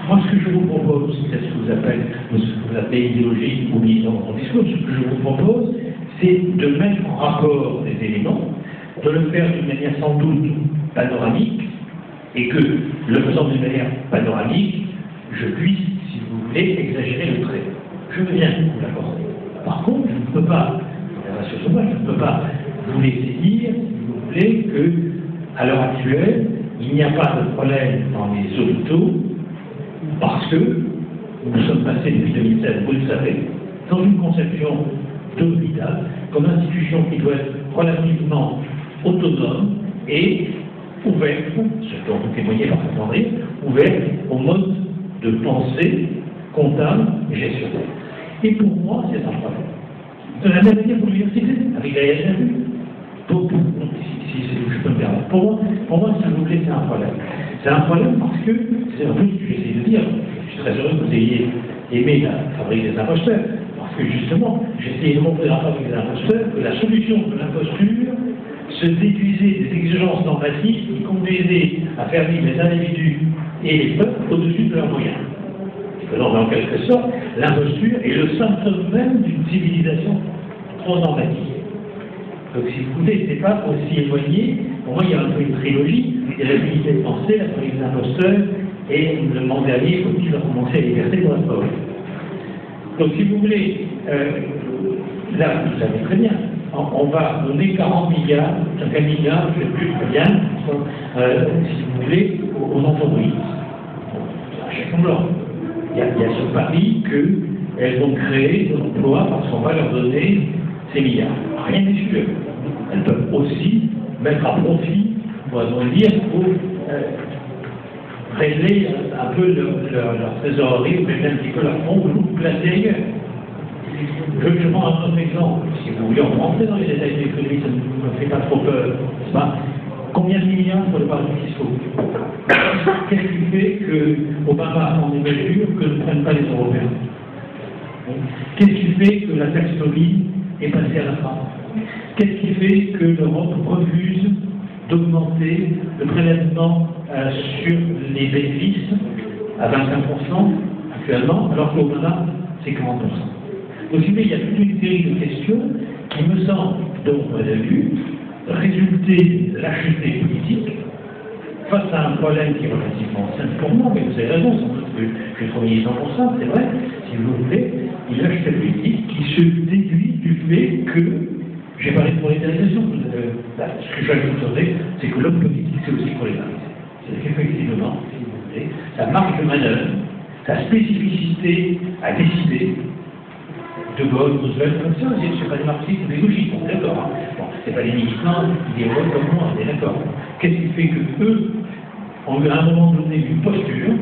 S1: Moi, ce que je vous propose, c'est ce que vous appelez idéologie ou mise dans mon discours, ce que je vous propose, c'est de mettre en rapport des éléments, de le faire d'une manière sans doute panoramique, et que, le faisant d'une manière panoramique, je puisse, si vous voulez, exagérer le trait. Je veux bien vous l'accorder. Par contre, je ne peux pas, je ne peux pas vous laisser dire, si vous voulez, qu'à l'heure actuelle, il n'y a pas de problème dans les hôpitaux, parce que nous sommes passés depuis 2016, vous le savez, dans une conception de l'hôpital comme institution qui doit être relativement autonome et ouverte, ce dont vous témoignez parfaitement bien, ouverte au mode de pensée comptable et gestionnaire. Et pour moi, c'est un problème. De la même manière pour l'université, avec la LNU. Donc, si je peux me permettre, pour moi, s'il vous plaît, c'est un problème. C'est un problème parce que, c'est un peu ce que j'essaie de dire, je suis très heureux que vous ayez aimé la fabrique des imposteurs, parce que justement, j'essayais de montrer dans la fabrique des imposteurs que la solution de l'imposture se déduisait des exigences normatives qui conduisaient à faire vivre les individus et les peuples au-dessus de leurs moyens. Alors, en quelque sorte, l'imposture est le symptôme même d'une civilisation trop normative. Donc, si vous voulez, c'est pas aussi éloigné. Pour moi, il y a un peu une trilogie. Il y a la l'unité de pensée, la fabrique des imposteurs, et le monde dernier, faut-il recommencer la liberté pour la parole. Donc, si vous voulez, là, vous savez très bien, on va donner 40 milliards, 50 milliards, je ne sais plus très bien, si vous voulez, aux entreprises. À chacun de leur. Il y a ce pari qu'elles vont créer de l'emploi parce qu'on va leur donner ces milliards. Rien n'est sûr. Elles peuvent aussi mettre à profit, on va dire, pour régler un peu leur trésorerie, régler un petit peu leur fonds, ou nous placer ailleurs. Je prends un autre exemple. Si vous voulez, on rentrer dans les détails de l'économie, ça ne me fait pas trop peur, n'est-ce pas? Combien de milliards pour les paradis fiscaux? Qu'est-ce qui fait que Obama prend des mesures que ne prennent pas les Européens? Qu'est-ce qui fait que la taxonomie est passée à la France? Qu'est-ce qui fait que l'Europe refuse d'augmenter le prélèvement sur les bénéfices à 25% actuellement, alors qu'Obama, c'est 40%? Donc, il y a toute une série de questions qui me semblent, de mon point de vue, résulter de lâcheté politique face à un problème qui est relativement simple pour moi, mais vous avez raison, sans doute que je suis trop militant pour ça, c'est vrai, si vous voulez, une lâcheté politique qui se déduit du fait que, j'ai parlé de prolétarisation, ce que j'ajouterais, c'est que l'homme politique, c'est aussi prolétarisé. C'est qu'effectivement, si vous voulez, sa marge de manœuvre, sa spécificité à décider, De Gaulle, Roosevelt, comme ça, je ne suis pas des marxistes ou des gauchistes, on est d'accord. Hein. Bon, c'est pas des militants idéologues comme moi, on est d'accord. Qu'est-ce qui fait que eux ont eu à un moment donné une posture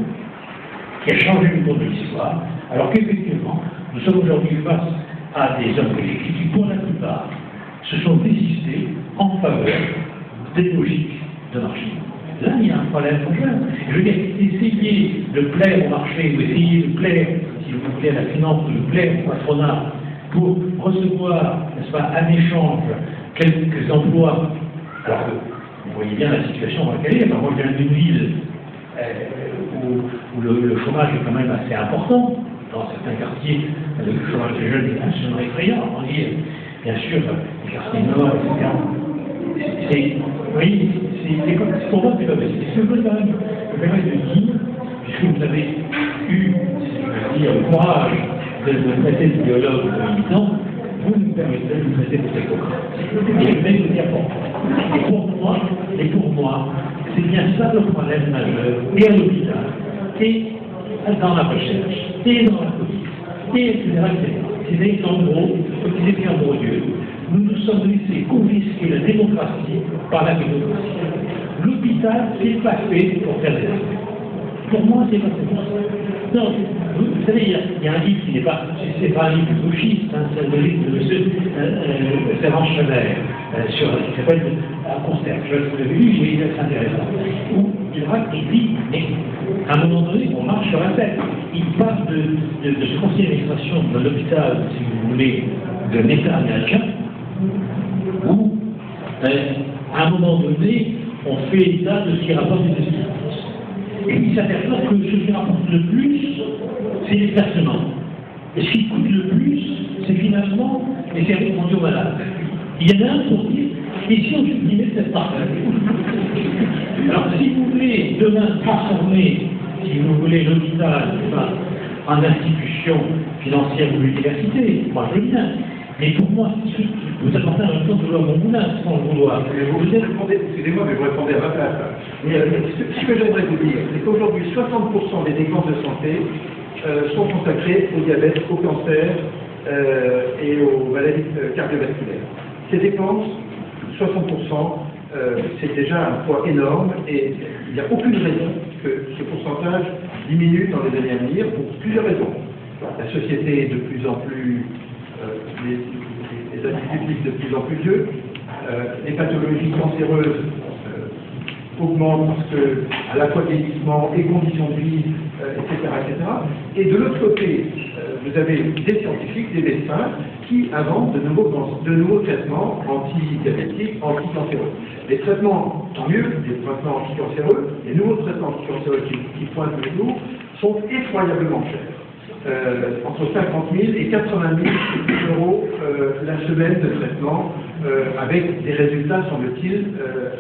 S1: qui a changé le cours de l'histoire, Alors qu'effectivement, nous sommes aujourd'hui face à des hommes politiques qui, pour la plupart, se sont désistés en faveur des logiques de marché. Là, il y a un problème majeur. Je veux dire, essayer de plaire au marché, ou essayer de plaire, si vous voulez, à la finance, de plaire au patronat, pour recevoir, n'est-ce pas, un échange, quelques emplois, alors que vous voyez bien la situation dans laquelle elle est. Moi, je viens d'une ville où le chômage est quand même assez important. Dans certains quartiers, le chômage des jeunes est absolument effrayant. On dit, bien sûr, les quartiers nord, etc. Oui, pour moi, c'est pas possible. Ce que je veux quand même me permettre de dire, puisque vous avez eu, je veux dire, le courage de me traiter de biologue ou de militant, vous me permettez de me traiter de technocrate. Et je vais vous dire pourquoi. Et pour moi, c'est bien ça le problème majeur, et à l'hôpital, et dans la recherche, et dans la police, et etc. C'est qu'en gros, comme disait Pierre Bourdieu, nous nous sommes laissés confisquer la démocratie par la démocratie. L'hôpital, c'est pas fait pour faire des affaires. Pour moi, c'est pas fait pour ça. Non, vous savez, il y a un livre qui n'est pas, c'est pas un livre gauchiste, hein, c'est le livre de M. Ferrand Chever, qui s'appelle Un concert. Je l'avais lu, c'est intéressant. Où il dit, mais à un moment donné, on marche sur la tête. Il parle de ce conseil d'administration de l'hôpital, si vous voulez, de l'État américain, où, à un moment donné, on fait état de ce qui rapporte des estimations. Et il s'aperçoit que ce qui rapporte le plus, c'est les versements. Et ce qui coûte le plus, c'est finalement les services mondiaux malades. Il y en a un pour dire, et si on supprimait cette partie? Alors, si vous voulez demain transformer, si vous voulez, l'hôpital en institution financière ou l'université, moi je veux bien. Mais pour moi, vous attendez en même temps de vouloir mon moulin, sans le vouloir.
S2: Excusez-moi, mais vous répondez à ma place. Ce que j'aimerais vous dire, c'est qu'aujourd'hui, 60% des dépenses de santé sont consacrées au diabète, au cancer et aux maladies cardiovasculaires. Ces dépenses, 60%, c'est déjà un poids énorme et il n'y a aucune raison que ce pourcentage diminue dans les années à venir pour plusieurs raisons. La société est de plus en plus, les individus vivent de plus en plus vieux, les pathologies cancéreuses augmentent parce que à la fois vieillissement et conditions de vie, etc., etc. Et de l'autre côté, vous avez des scientifiques, des médecins qui inventent de nouveaux traitements antidiabétiques, anticancéreux. Les traitements, tant mieux, les traitements anticancéreux, les nouveaux traitements anticancéreux qui pointent tous les jours, sont effroyablement chers. Entre 50 000 et 80 000 euros la semaine de traitement, avec des résultats, semble-t-il,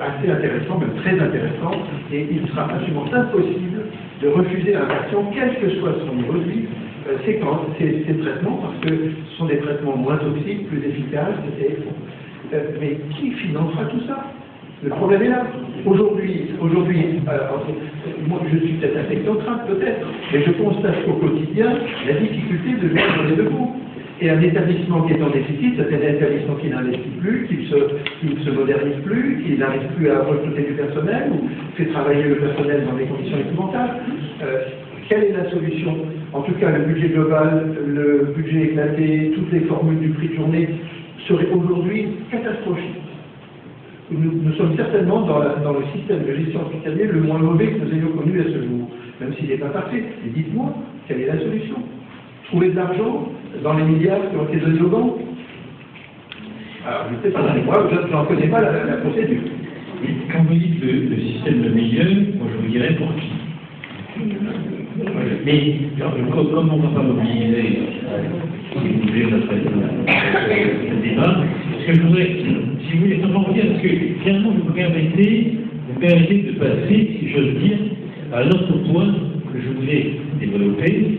S2: assez intéressants, même très intéressants, et il sera absolument impossible de refuser à un patient, quel que soit son niveau de vie, ces traitements, parce que ce sont des traitements moins toxiques, plus efficaces, mais qui financera tout ça? Le problème est là. Aujourd'hui, moi je suis peut-être un technocrate, peut-être, mais je constate qu'au quotidien, la difficulté de joindre les deux bouts. Et un établissement qui est en déficit, c'est un établissement qui n'investit plus, qui ne se modernise plus, qui n'arrive plus à recruter du personnel, ou fait travailler le personnel dans des conditions épouvantables. Quelle est la solution? En tout cas, le budget global, le budget éclaté, toutes les formules du prix de journée seraient aujourd'hui catastrophiques. Nous sommes certainement dans le système de gestion hospitalier le moins mauvais que nous ayons connu à ce jour, même s'il n'est pas parfait. Mais dites-moi, quelle est la solution? Trouver de l'argent dans les milliards qui ont été donnés aux banques? Alors, je ne sais pas, moi, je n'en connais pas la procédure.
S1: Quand vous dites le système de milieu, moi je vous dirais pour qui? Mais comme on ne va pas mobiliser, si vous voulez, notre débat, ce que je voudrais, si vous voulez simplement vous dire, parce que finalement vous me permettez de passer, si j'ose dire, à l'autre point que je voulais développer,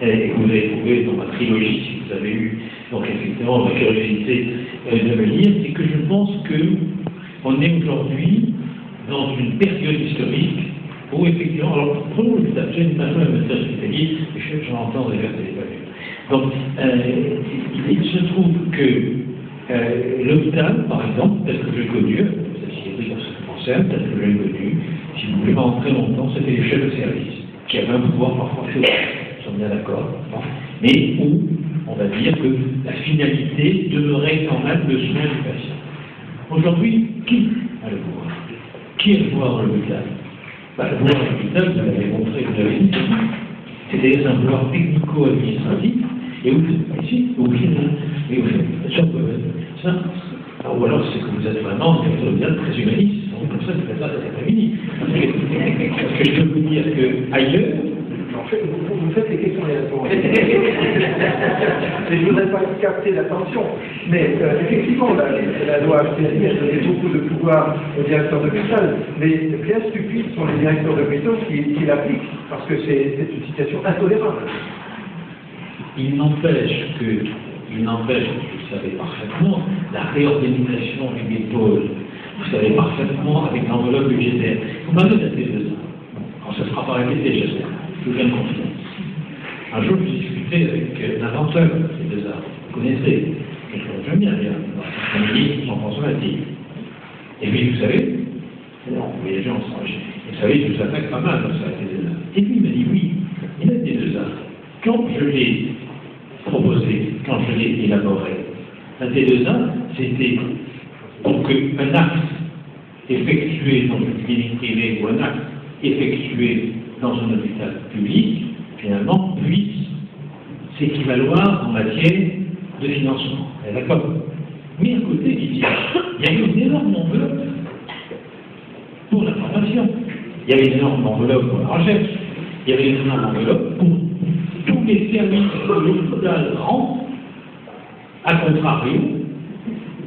S1: et que vous avez trouvé dans ma trilogie, si vous avez eu, donc effectivement, ma curiosité de me lire, c'est que je pense qu'on est aujourd'hui dans une période historique où effectivement, alors prenons l'hôpital, j'ai une maison à médecin hospitalier, et j'en entends des verres téléphoniques. Donc, il se trouve que l'hôpital, par exemple, tel que j'ai connu, la société dans ce qui concerne, tel que j'ai connu, si vous voulez, pendant très longtemps, c'était les chefs de service, qui avaient un pouvoir parfois sur sont bien d'accord, mais où on va dire que la finalité demeurait quand même le soin du patient. Aujourd'hui, qui a le pouvoir? Qui a le pouvoir dans l'hôpital? Le pouvoir dans l'hôpital, vous l'avez montré, vous l'avez dit, c'est un pouvoir technico-administratif, et vous faites ici, vous faites ça. Ou alors c'est que vous êtes vraiment très humaniste, c'est pour ça que vous faites ça cet après-midi. Parce que je peux vous dire qu'ailleurs,
S2: vous faites les questions et réponses. Je ne voudrais pas capter l'attention, mais effectivement, la loi HPSI a donné beaucoup de pouvoir aux directeurs d'hôpital, mais bien stupides sont les directeurs d'hôpital qui l'appliquent, parce que c'est une situation intolérable.
S1: Il n'empêche que, vous savez parfaitement, la réorganisation du dépôt, vous savez parfaitement avec l'enveloppe budgétaire. Vous m'avez daté de ça. Alors, ça sera pas répété, j'espère. Je vous viens de confirmer. Un jour, j'ai discuté avec l'inventeur des deux arts. Vous connaissez, j'aime bien, un ministre, Jean-François Mathilde. Et puis, vous savez, les gens sont âgés. Vous savez, je vous attaque pas mal dans ça, avec les deux arts. Et puis, il m'a dit oui, il a des deux arts. Quand je l'ai proposé, quand je l'ai élaboré, la T2A, c'était pour qu'un acte effectué dans une clinique privée ou un acte effectué dans un hôpital public, finalement, puisse s'équivaloir en matière de financement. D'accord? Mais à côté, il y a eu une énorme enveloppe pour la formation, il y avait une énorme enveloppe pour la recherche, il y avait une énorme enveloppe pour tous les services que l'hôpital rend, à contrario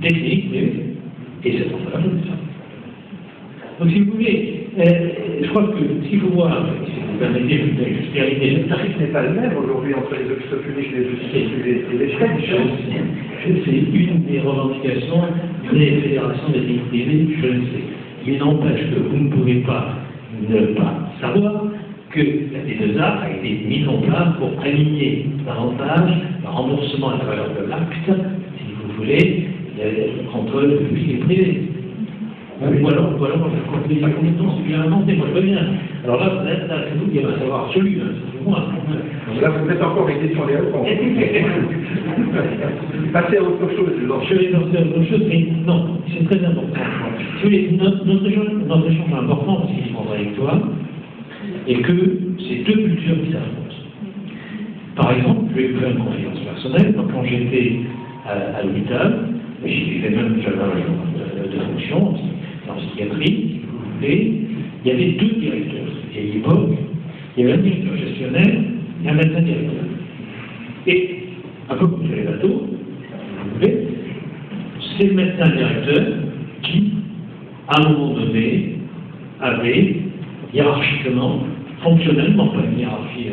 S1: des cliniques privées. Et c'est pour ça que je dis ça. Donc, si vous voulez, je crois que s'il faut voir, si vous permettez, juste terminer.
S2: Le tarif n'est pas le même aujourd'hui entre les hôpitaux publics et les hôpitaux privés. Et les frais
S1: c'est une des revendications des fédérations des cliniques privées, je le sais. Il n'empêche que vous ne pouvez pas ne pas savoir que la T2A a été mise en place pour aligner davantage le remboursement à la valeur de l'acte, si vous voulez, entre le public et le privé. Ou alors, je compte les compétences bien inventées, moi je veux bien. Alors là, c'est vous qui avez un savoir absolu, c'est moi.
S2: Là, vous faites encore les questions et les réponses. Passez à autre chose.
S1: Je vais passer à autre chose, mais non, c'est très important. Si vous voulez, notre échange est important parce qu'il est contradictoire, et que c'est deux cultures qui s'affrontent. Par exemple, je vais vous faire une confidence personnelle. Quand j'étais à l'hôpital, j'avais même de fonction en psychiatrie, si vous voulez, il y avait deux directeurs. Et à l'époque, il y avait un directeur gestionnaire et un médecin directeur. Et, un peu comme sur les bateaux, si vous voulez, c'est le médecin directeur qui, à un moment donné, avait hiérarchiquement, fonctionnellement, pas une hiérarchie,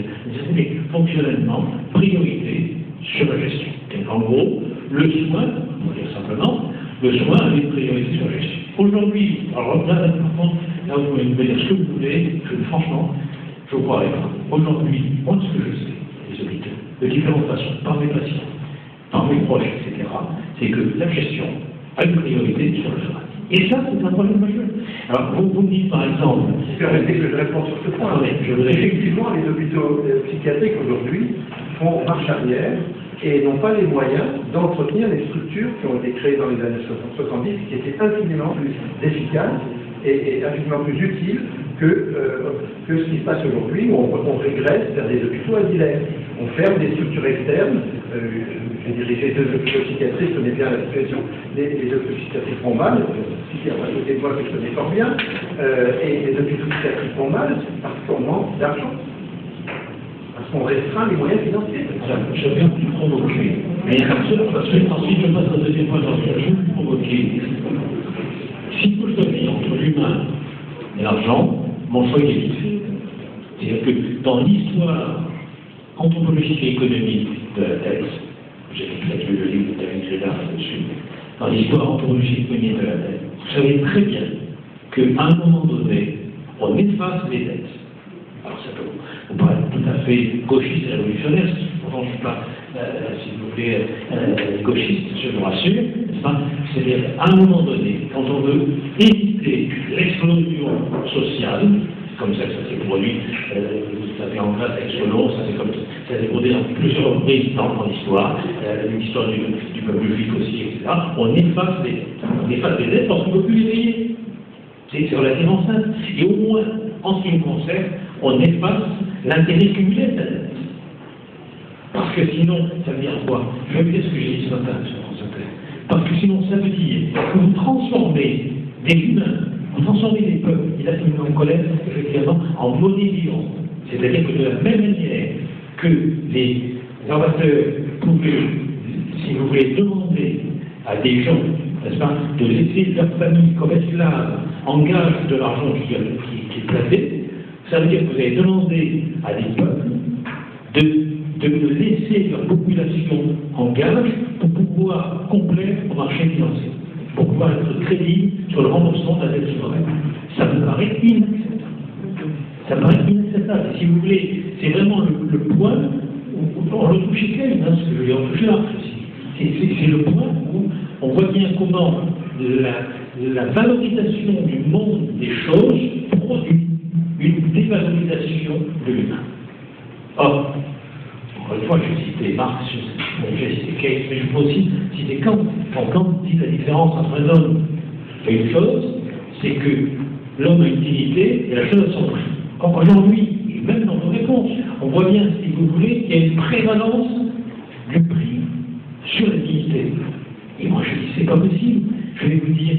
S1: mais fonctionnellement, priorité sur la gestion. Et en gros, le soin, on va dire simplement, le soin avait une priorité sur la gestion. Aujourd'hui, alors là, vous pouvez me dire ce que vous voulez, franchement, je ne croirais pas. Aujourd'hui, moi, ce que je sais, les hôpitaux, de différentes façons, par mes patients, par mes proches, etc., c'est que la gestion a une priorité sur le soin. Et ça, c'est un problème majeur. Alors, vous me dites par exemple.
S2: Permettez que je réponde sur ce point. Effectivement, les hôpitaux psychiatriques aujourd'hui font marche arrière et n'ont pas les moyens d'entretenir les structures qui ont été créées dans les années 70, qui étaient infiniment plus efficaces et infiniment plus utiles que ce qui se passe aujourd'hui, où on régresse vers des hôpitaux asilaires. On ferme des structures externes. J'ai dirigé deux hôpitaux psychiatriques, je connais bien la situation. Les hôpitaux psychiatriques font mal, à côté de moi que je connais fort bien, et les hôpitaux psychiatriques font mal parce qu'on manque d'argent. Parce qu'on restreint les moyens financiers.
S1: Je viens de vous provoquer. Mais ensuite, je passe au deuxième point. Je vais vous provoquer. Si vous choisissez entre l'humain et l'argent, mon choix est vite fait. C'est-à-dire que dans l'histoire anthropologique et économique de la dette, j'ai lu le livre de David Gélard là-dessus, dans l'histoire anthropologique et économique de la dette, vous savez très bien qu'à un moment donné, on efface les dettes. Alors ça peut vous paraître tout à fait gauchiste et révolutionnaire, pourtant je ne suis pas, si vous voulez, gauchiste, je vous rassure, n'est-ce pas? C'est-à-dire, à un moment donné, quand on veut éviter l'explosion sociale, comme ça que ça s'est produit, ça fait en Grèce avec Solon, ça s'est produit dans plusieurs reprises dans l'histoire, l'histoire du peuple juif aussi, etc. On efface les êtres parce qu'on ne peut plus les payer. C'est relativement simple. Et au moins, en ce qui nous concerne, on efface l'intérêt cumulé de la dette. Parce que sinon, ça veut dire quoi? Je vais vous dire ce que j'ai dit ce matin sur France Inter. Parce que sinon, ça veut dire que vous transformez des humains, vous transformez des peuples, il a fini en colère, effectivement, en monnaie vivante. C'est-à-dire que de la même manière que les amateurs pouvaient, si vous voulez, demander à des gens, n'est-ce pas, de laisser leur famille comme esclaves en gage de l'argent qui est placé, ça veut dire que vous avez demandé à des peuples de laisser leur population en gage pour pouvoir complaire au marché financier, pour pouvoir être crédible sur le remboursement de la dette souveraine. Ça me paraît inacceptable. Ça me paraît inacceptable. Si vous voulez, c'est vraiment le point où on le touche chez Keynes, ce que je vais en toucher là. C'est le point où on voit bien comment la valorisation du monde des choses produit une dévalorisation de l'humain. Or, encore une fois, j'ai cité Marx, j'ai cité Keynes, mais je peux aussi citer Kant. Quand Kant dit la différence entre un homme et une chose, c'est que l'homme a une dignité et la chose a son prix. Or, aujourd'hui, et même dans nos réponses, on voit bien, si vous voulez, qu'il y a une prévalence du prix sur la dignité. Et moi, je dis, c'est pas possible. Je vais vous dire,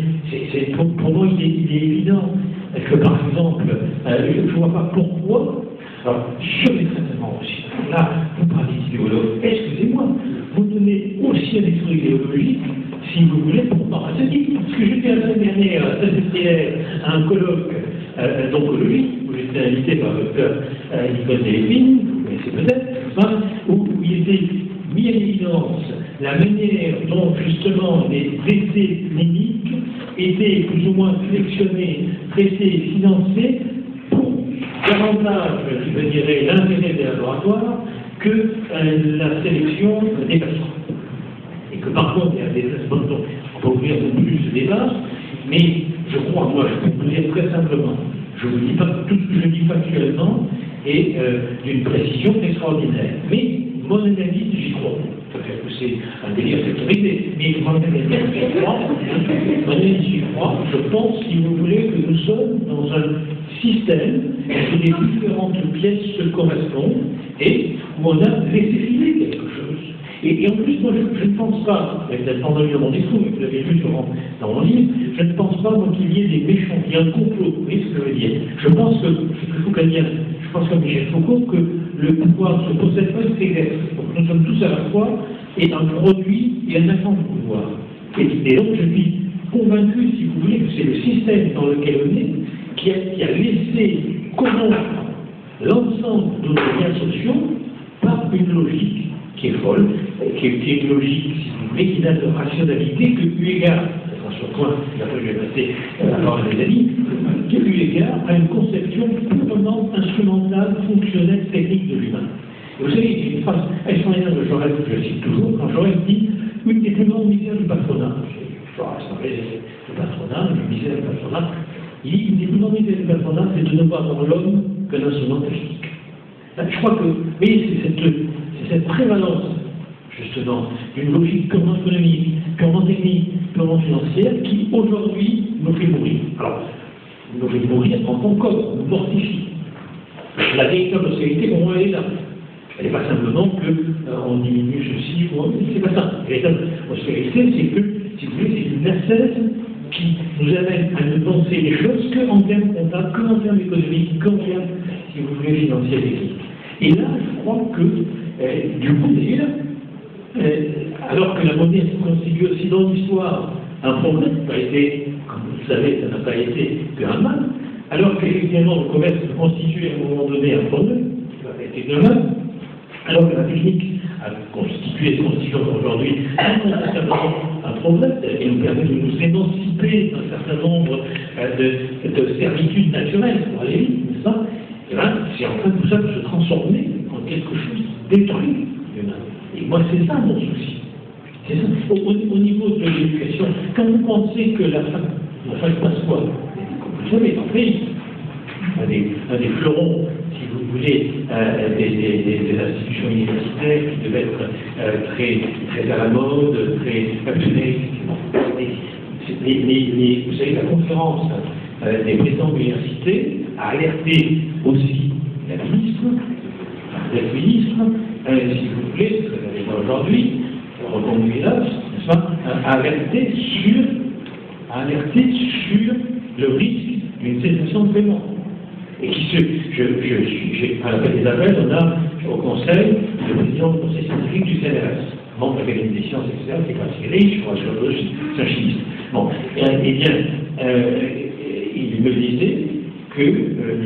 S1: pour moi, il est évident que, par exemple, je ne vois pas pourquoi. Alors, sur les traitements aussi, là, vous parlez d'idéologie, excusez-moi, vous donnez aussi un esprit idéologique, si vous voulez, pour pharmaceutique. Parce que j'étais la semaine dernière à un colloque d'oncologie, où j'étais invité par le docteur Nicole Delépine, vous connaissez peut-être, où il était mis à l'évidence la manière dont, justement, les essais cliniques étaient plus ou moins sélectionnés, traités et financés pour davantage, je dirais, l'intérêt des laboratoires que la sélection des patients. Et que par contre, il y a des traitements dont on peut ouvrir de plus ce débat, mais je crois, moi, je peux vous dire très simplement, je ne vous dis pas tout ce que je dis factuellement et d'une précision extraordinaire. Mais mon analyse, j'y crois. Peut-être que c'est un délire sécurisé, mais mon analyse, j'y crois. Je pense, si vous voulez, que nous sommes dans un système où les différentes pièces se correspondent et où on a laissé filer quelque chose. Et en plus, moi, je ne pense pas, vous avez entendu dans mon discours, mais vous l'avez vu dans mon livre, je ne pense pas, moi, qu'il y ait des méchants, qu'il y ait un complot. Vous voyez ce que je veux dire? Je pense que, je pense comme Michel Foucault, que le pouvoir ne se possède pas, il s'exerce. Donc nous sommes tous à la fois et un produit et un agent de pouvoir. Et donc je suis convaincu, si vous voulez, que c'est le système dans lequel on est qui a laissé corrompre l'ensemble de nos liens sociaux par une logique qui est folle, qui est une logique, si vous voulez, qui n'a de rationalité que eu égard, sur point, après je vais passer à la parole à mes amis, qui eu égard à une conception purement instrumentale, fonctionnelle, technique de l'humain. Vous savez, il y a une phrase extraordinaire de Jaurès que je cite toujours, quand Jaurès dit « une des plus grandes misères du patronat ». Jaurès parlait du patronat, de misère du patronat. Il dit « une des plus grandes misères du patronat, c'est de ne pas avoir l'homme qu'un instrument technique ». Je crois que, vous voyez, c'est cette prévalence, justement, d'une logique purement économique, purement technique, purement financière, qui aujourd'hui nous fait mourir. Alors, nous fait mourir en tant qu'homme, nous mortifie. La véritable austérité, pour moi, elle est là. Elle n'est pas simplement qu'on diminue ceci, c'est pas ça. La véritable austérité, c'est que, si vous voulez, c'est une ascèse qui nous amène à ne penser les choses qu'en termes comptables, qu'en termes économiques, qu'en termes, si vous voulez, financiers et techniques. Et là, je crois que, du coup, d'ailleurs, alors que la monnaie constitue aussi dans l'histoire un progrès, ça n'a pas été, comme vous le savez, ça n'a pas été qu'un mal, alors qu'effectivement le commerce constitue à un moment donné un progrès, ça n'a pas été qu'un mal, alors que la technique a constitué, constitue aujourd'hui incontestablement un progrès, et nous permet de nous émanciper d'un certain nombre de servitudes naturelles pour aller vite, n'est-ce pas? Et bien, c'est en train de tout ça de se transformer en quelque chose qui détruit l'humain. Et moi, c'est ça mon souci. C'est ça. Au niveau de l'éducation, quand vous pensez que la fac passe quoi? Vous savez, en pays, un des fleurons, si vous voulez, des institutions universitaires qui devaient être très à la mode, très up-to-date. Vous savez, la conférence des présidents d'université a alerté aussi la ministre, si vous voulez, ce que vous avez dit aujourd'hui, reconduit là, n'est-ce pas, a alerté sur le risque d'une cessation de paiement. Et à la fête des appels, on a au Conseil le président du Conseil scientifique du CNRS, membre de l'Académie des sciences, etc., qui est pas assez riche, c'est un chimiste. Bon, eh bien, il me disait que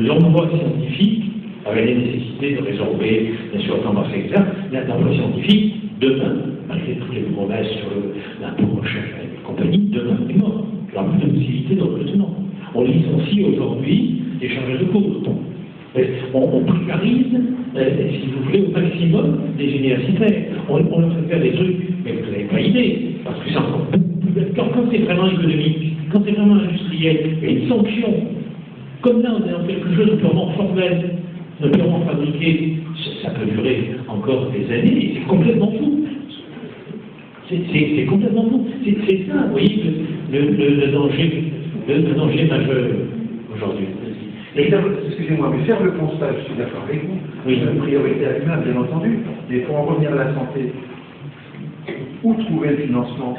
S1: l'emploi scientifique avait la nécessité de résorber, bien sûr, le temps passé, etc., l'emploi scientifique, demain, malgré toutes les promesses sur l'impôt recherche et compagnie, demain est mort. Il n'y aura plus de possibilité de recrutement. On licencie aujourd'hui les chargés de cours. On précarise, si vous voulez, au maximum des universitaires. On leur fait faire des trucs, mais vous n'avez pas idée, parce que c'est encore beaucoup plus. Quand c'est vraiment économique, quand c'est vraiment industriel, il y a une sanction. Comme là, on est dans quelque chose de purement formel, de purement fabriqué, ça peut durer encore des années, et c'est complètement fou. C'est complètement fou. C'est ça, vous voyez, le danger majeur aujourd'hui.
S2: Excusez-moi, mais faire le constat, je suis d'accord avec vous, oui. Une priorité à l'humain, bien entendu, mais pour en revenir à la santé, où trouver le financement?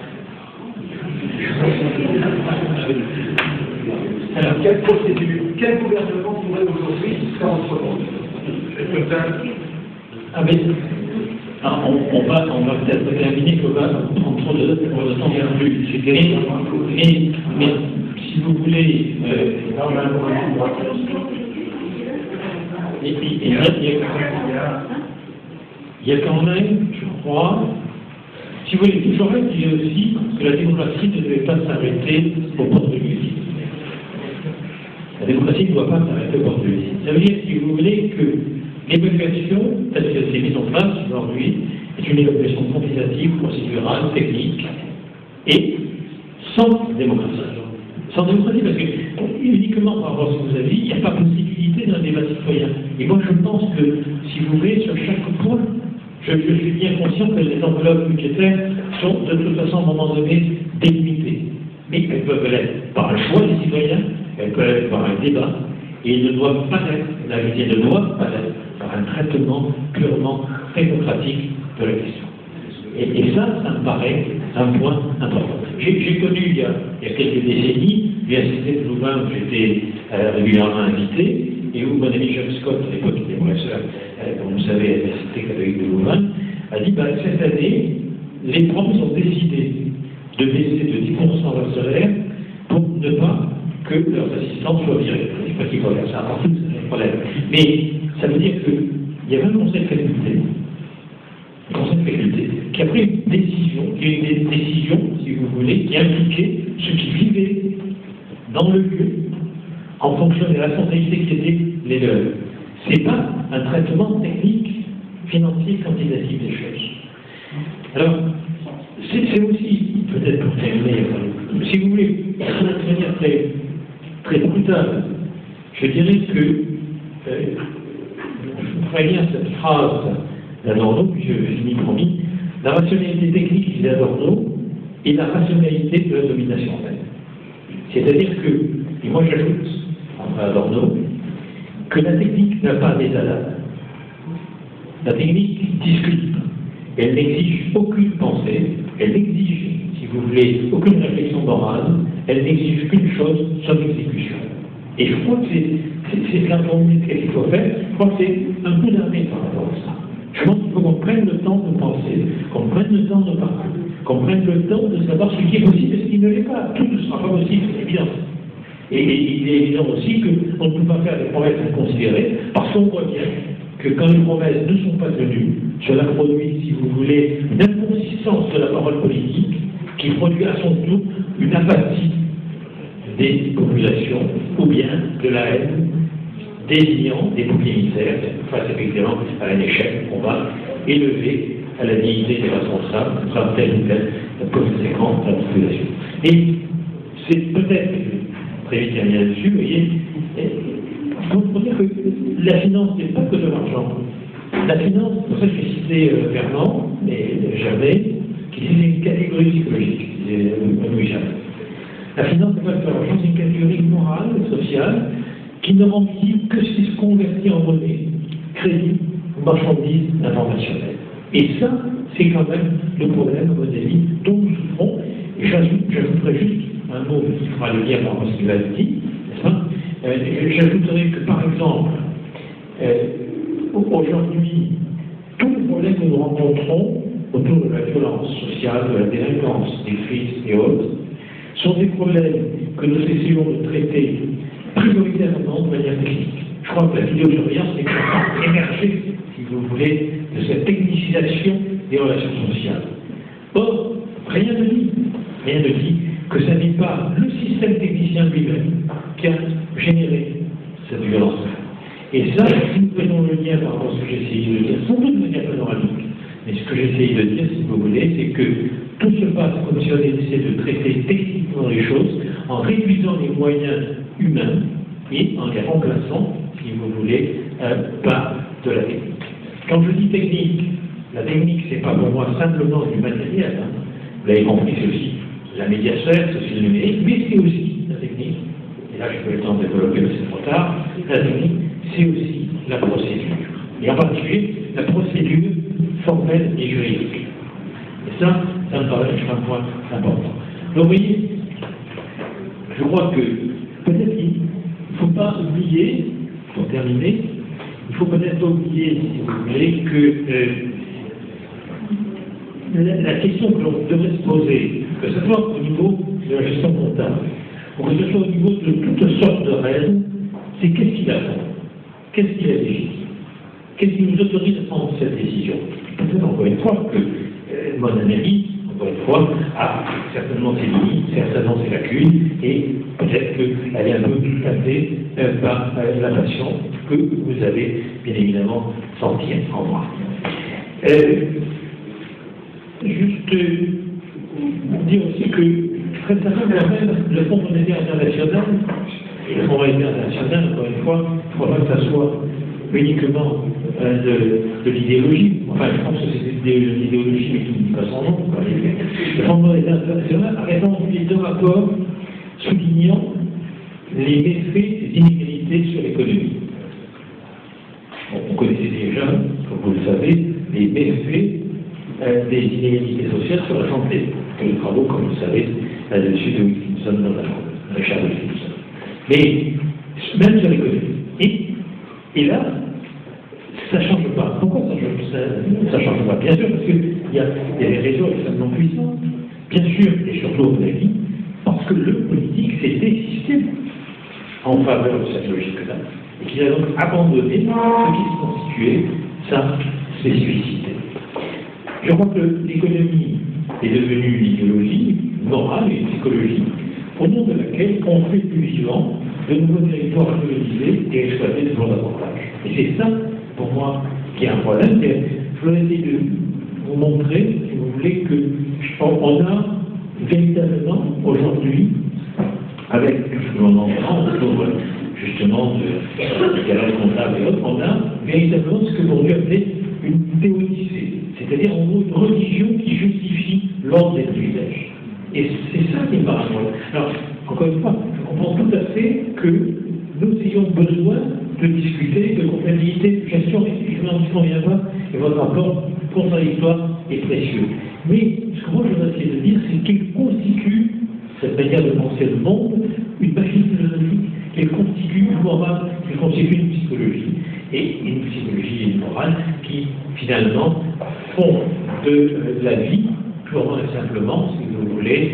S2: Alors, quelle procédure, quel gouvernement pourrait aujourd'hui faire autrement?
S1: On va peut-être terminer qu'on va prendre trop de temps perdu. Mais si vous voulez, il y a quand même, je crois, si vous voulez, j'aurais dit aussi que la démocratie ne devait pas s'arrêter au port de l'usine. La démocratie ne doit pas s'arrêter au port de l'usine. Ça veut dire, si vous voulez, que l'évaluation, telle qu'elle s'est mise en place aujourd'hui, est une évaluation quantitative, procédurale, technique, et sans démocratie. Sans démocratie, parce que uniquement par rapport à ce que vous avez dit, il n'y a pas possibilité d'un débat citoyen. Et moi, je pense que, si vous voulez, sur chaque point, je suis bien conscient que les enveloppes budgétaires sont de toute façon, à un moment donné, délimitées. Mais elles peuvent l'être par un choix des citoyens, elles peuvent être par un débat, et elles ne doivent pas être, la vérité ne doit pas être, par un traitement purement démocratique de la question. Et ça me paraît un point important. J'ai connu, il y a quelques décennies, l'Université de Louvain, où j'étais régulièrement invité, et où mon ami Jacques Scott, à l'époque, qui était professeur, comme vous savez, à l'Université catholique de Louvain, a dit, cette année, les profs ont décidé de baisser de 10% leur salaire pour ne pas que leurs assistants soient virés. Je ne dis pas qu'il faut faire ça partout, c'est un problème. Mais ça veut dire qu'il y avait un conseil de faculté, qui a pris une décision, si vous voulez, qui impliquait ceux qui vivaient dans le lieu en fonction de la responsabilité qui était les leurs. Ce n'est pas un traitement technique, financier, quantitatif des choses. Alors, c'est aussi, peut-être pour terminer, si vous voulez, de manière très brutale, je dirais que je ferai bien cette phrase d'Adorno, puis je finis promis, la rationalité technique, disait Adorno, et la rationalité de la domination humaine. C'est-à-dire que, et moi j'ajoute, entre Adorno, que la technique n'a pas d'étalage. La technique discute. Elle n'exige aucune pensée, elle n'exige, si vous voulez, aucune réflexion morale, elle n'exige qu'une chose, son exécution. Et je crois que c'est la formule qu'il faut faire, je crois que c'est un peu d'armée par rapport à ça. Je pense qu'il faut qu'on prenne le temps de penser, qu'on prenne le temps de parler, qu'on prenne le temps de savoir ce qui est possible et ce qui ne l'est pas. Tout ne sera pas possible, c'est évident. Et il est évident aussi qu'on ne peut pas faire des promesses inconsidérées, parce qu'on voit bien que quand les promesses ne sont pas tenues, cela produit, si vous voulez, une inconsistance de la parole politique qui produit à son tour une apathie des populations ou bien de la haine, désignant des boucs émissaires face effectivement à un échec qu'on va élever à la dignité des responsables par telle ou telle conséquence de la population. Et c'est peut-être, très vite il y a dessus, vous voyez, pour dire que la finance n'est pas que de l'argent. La finance, c'est pour ça que j'ai cité Fernand, mais jamais, qui disait une catégorie psychologique, disait Louis Jaffé. La finance n'est pas que de l'argent, c'est une catégorie morale, sociale, qui ne rend visible que ce qui se convertit en monnaie, crédit, marchandise, informationnelle. Et ça, c'est quand même le problème, à mon avis, dont nous souffrons. Et j'ajouterai juste un mot qui fera le lien par rapport à ce qu'il a dit, n'est-ce pas? J'ajouterai que, par exemple, aujourd'hui, tous les problèmes que nous rencontrons autour de la violence sociale, de la délinquance, des crises et autres, sont des problèmes que nous essayons de traiter prioritairement de manière technique. Je crois que la vidéosurveillance est capable d'émerger, si vous voulez, de cette technicisation des relations sociales. Or, rien ne dit que ce n'est pas le système technicien lui-même qui a généré cette violence. Et ça, si nous faisons le lien par rapport à ce que j'ai essayé de dire, sans doute de manière panoramique, mais ce que j'ai essayé de dire, si vous voulez, c'est que tout se passe comme si on essayait de traiter techniquement les choses en réduisant les moyens humains et en les remplaçant, si vous voulez, par de la technique. Quand je dis technique, la technique, c'est pas pour moi simplement du matériel. Vous l'avez compris, c'est aussi la médiasphère, c'est aussi le numérique, mais c'est aussi la technique. Et là, je n'ai pas le temps de développer, mais c'est trop tard. La technique, c'est aussi la procédure. Et en particulier, la procédure formelle et juridique. Et ça me paraît être un point important. Donc, vous voyez, je crois que peut-être qu'il ne faut pas oublier, pour terminer, il faut peut-être oublier, si vous voulez, que la question que l'on devrait se poser, que ce soit au niveau de la gestion comptable, ou que ce soit au niveau de toutes sortes de règles, c'est qu'est-ce qu'il a fait? Qu'est-ce qu'il a légitime? Qu'est-ce qui nous autorise à prendre cette décision? Peut-être encore une fois que mon analyse, encore une fois, a certainement ses limites, certainement ses lacunes, et peut-être qu'elle est un peu tâtée par la passion que vous avez bien évidemment sentie en moi. Juste dire aussi que récemment, le Fonds monétaire international, et le Fonds monétaire international, encore une fois, il ne faudra que ça soit uniquement de l'idéologie. Enfin, je pense que c'est de l'idéologie, mais qui ne dit pas son nom. Le Fonds monétaire international a répandu deux rapports soulignant les méfaits des inégalités sur l'économie. On connaissait déjà, comme vous le savez, les méfaits des inégalités sociales sur la santé. Les travaux, comme vous le savez, là-dessus de Wilkinson dans la chambre, Richard Wilkinson. Mais même sur l'économie. Et là, ça ne change pas. Pourquoi ça ne change pas? Bien sûr, parce qu'il y a des raisons extrêmement puissantes. Bien sûr, et surtout au avis, parce que le politique s'est désisté en faveur de cette logique-là. Et qu'il a donc abandonné ce qui constituait sa spécificité. Je crois que l'économie est devenue une idéologie morale et une psychologie au nom de laquelle on fait plus vivant de nouveaux territoires colonisés et exploités toujours davantage. Et c'est ça, pour moi, qui est un problème. Je voudrais essayer de vous montrer, si vous voulez, qu'on a véritablement aujourd'hui, avec ce que l'on entend autour justement de galères comptables et autres, on a véritablement ce que l'on peut appeler une théodicée, c'est-à-dire en gros une religion qui justifie l'ordre des privilèges. Et c'est ça qui me paraît. Alors, encore une fois, je comprends tout à fait que nous ayons besoin de discuter de comptabilité, de gestion, et je n'en conviens pas, et votre rapport contradictoire et précieux. Mais ce que moi je voudrais essayer de dire, c'est qu'il constitue, cette manière de penser le monde, une machine philosophique, qu'elle constitue une morale, qu'elle constitue une psychologie, et une psychologie et une morale qui, finalement, font de la vie, purement et simplement, si vous voulez,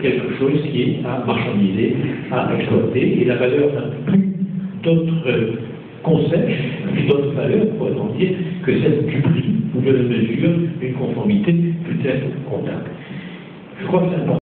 S1: quelque chose qui est à marchandiser, à exploiter, et la valeur n'a plus d'autres concepts, d'autres valeurs, pourrait-on dire, que celle du prix ou de la mesure d'une conformité peut-être comptable. Je crois que c'est important.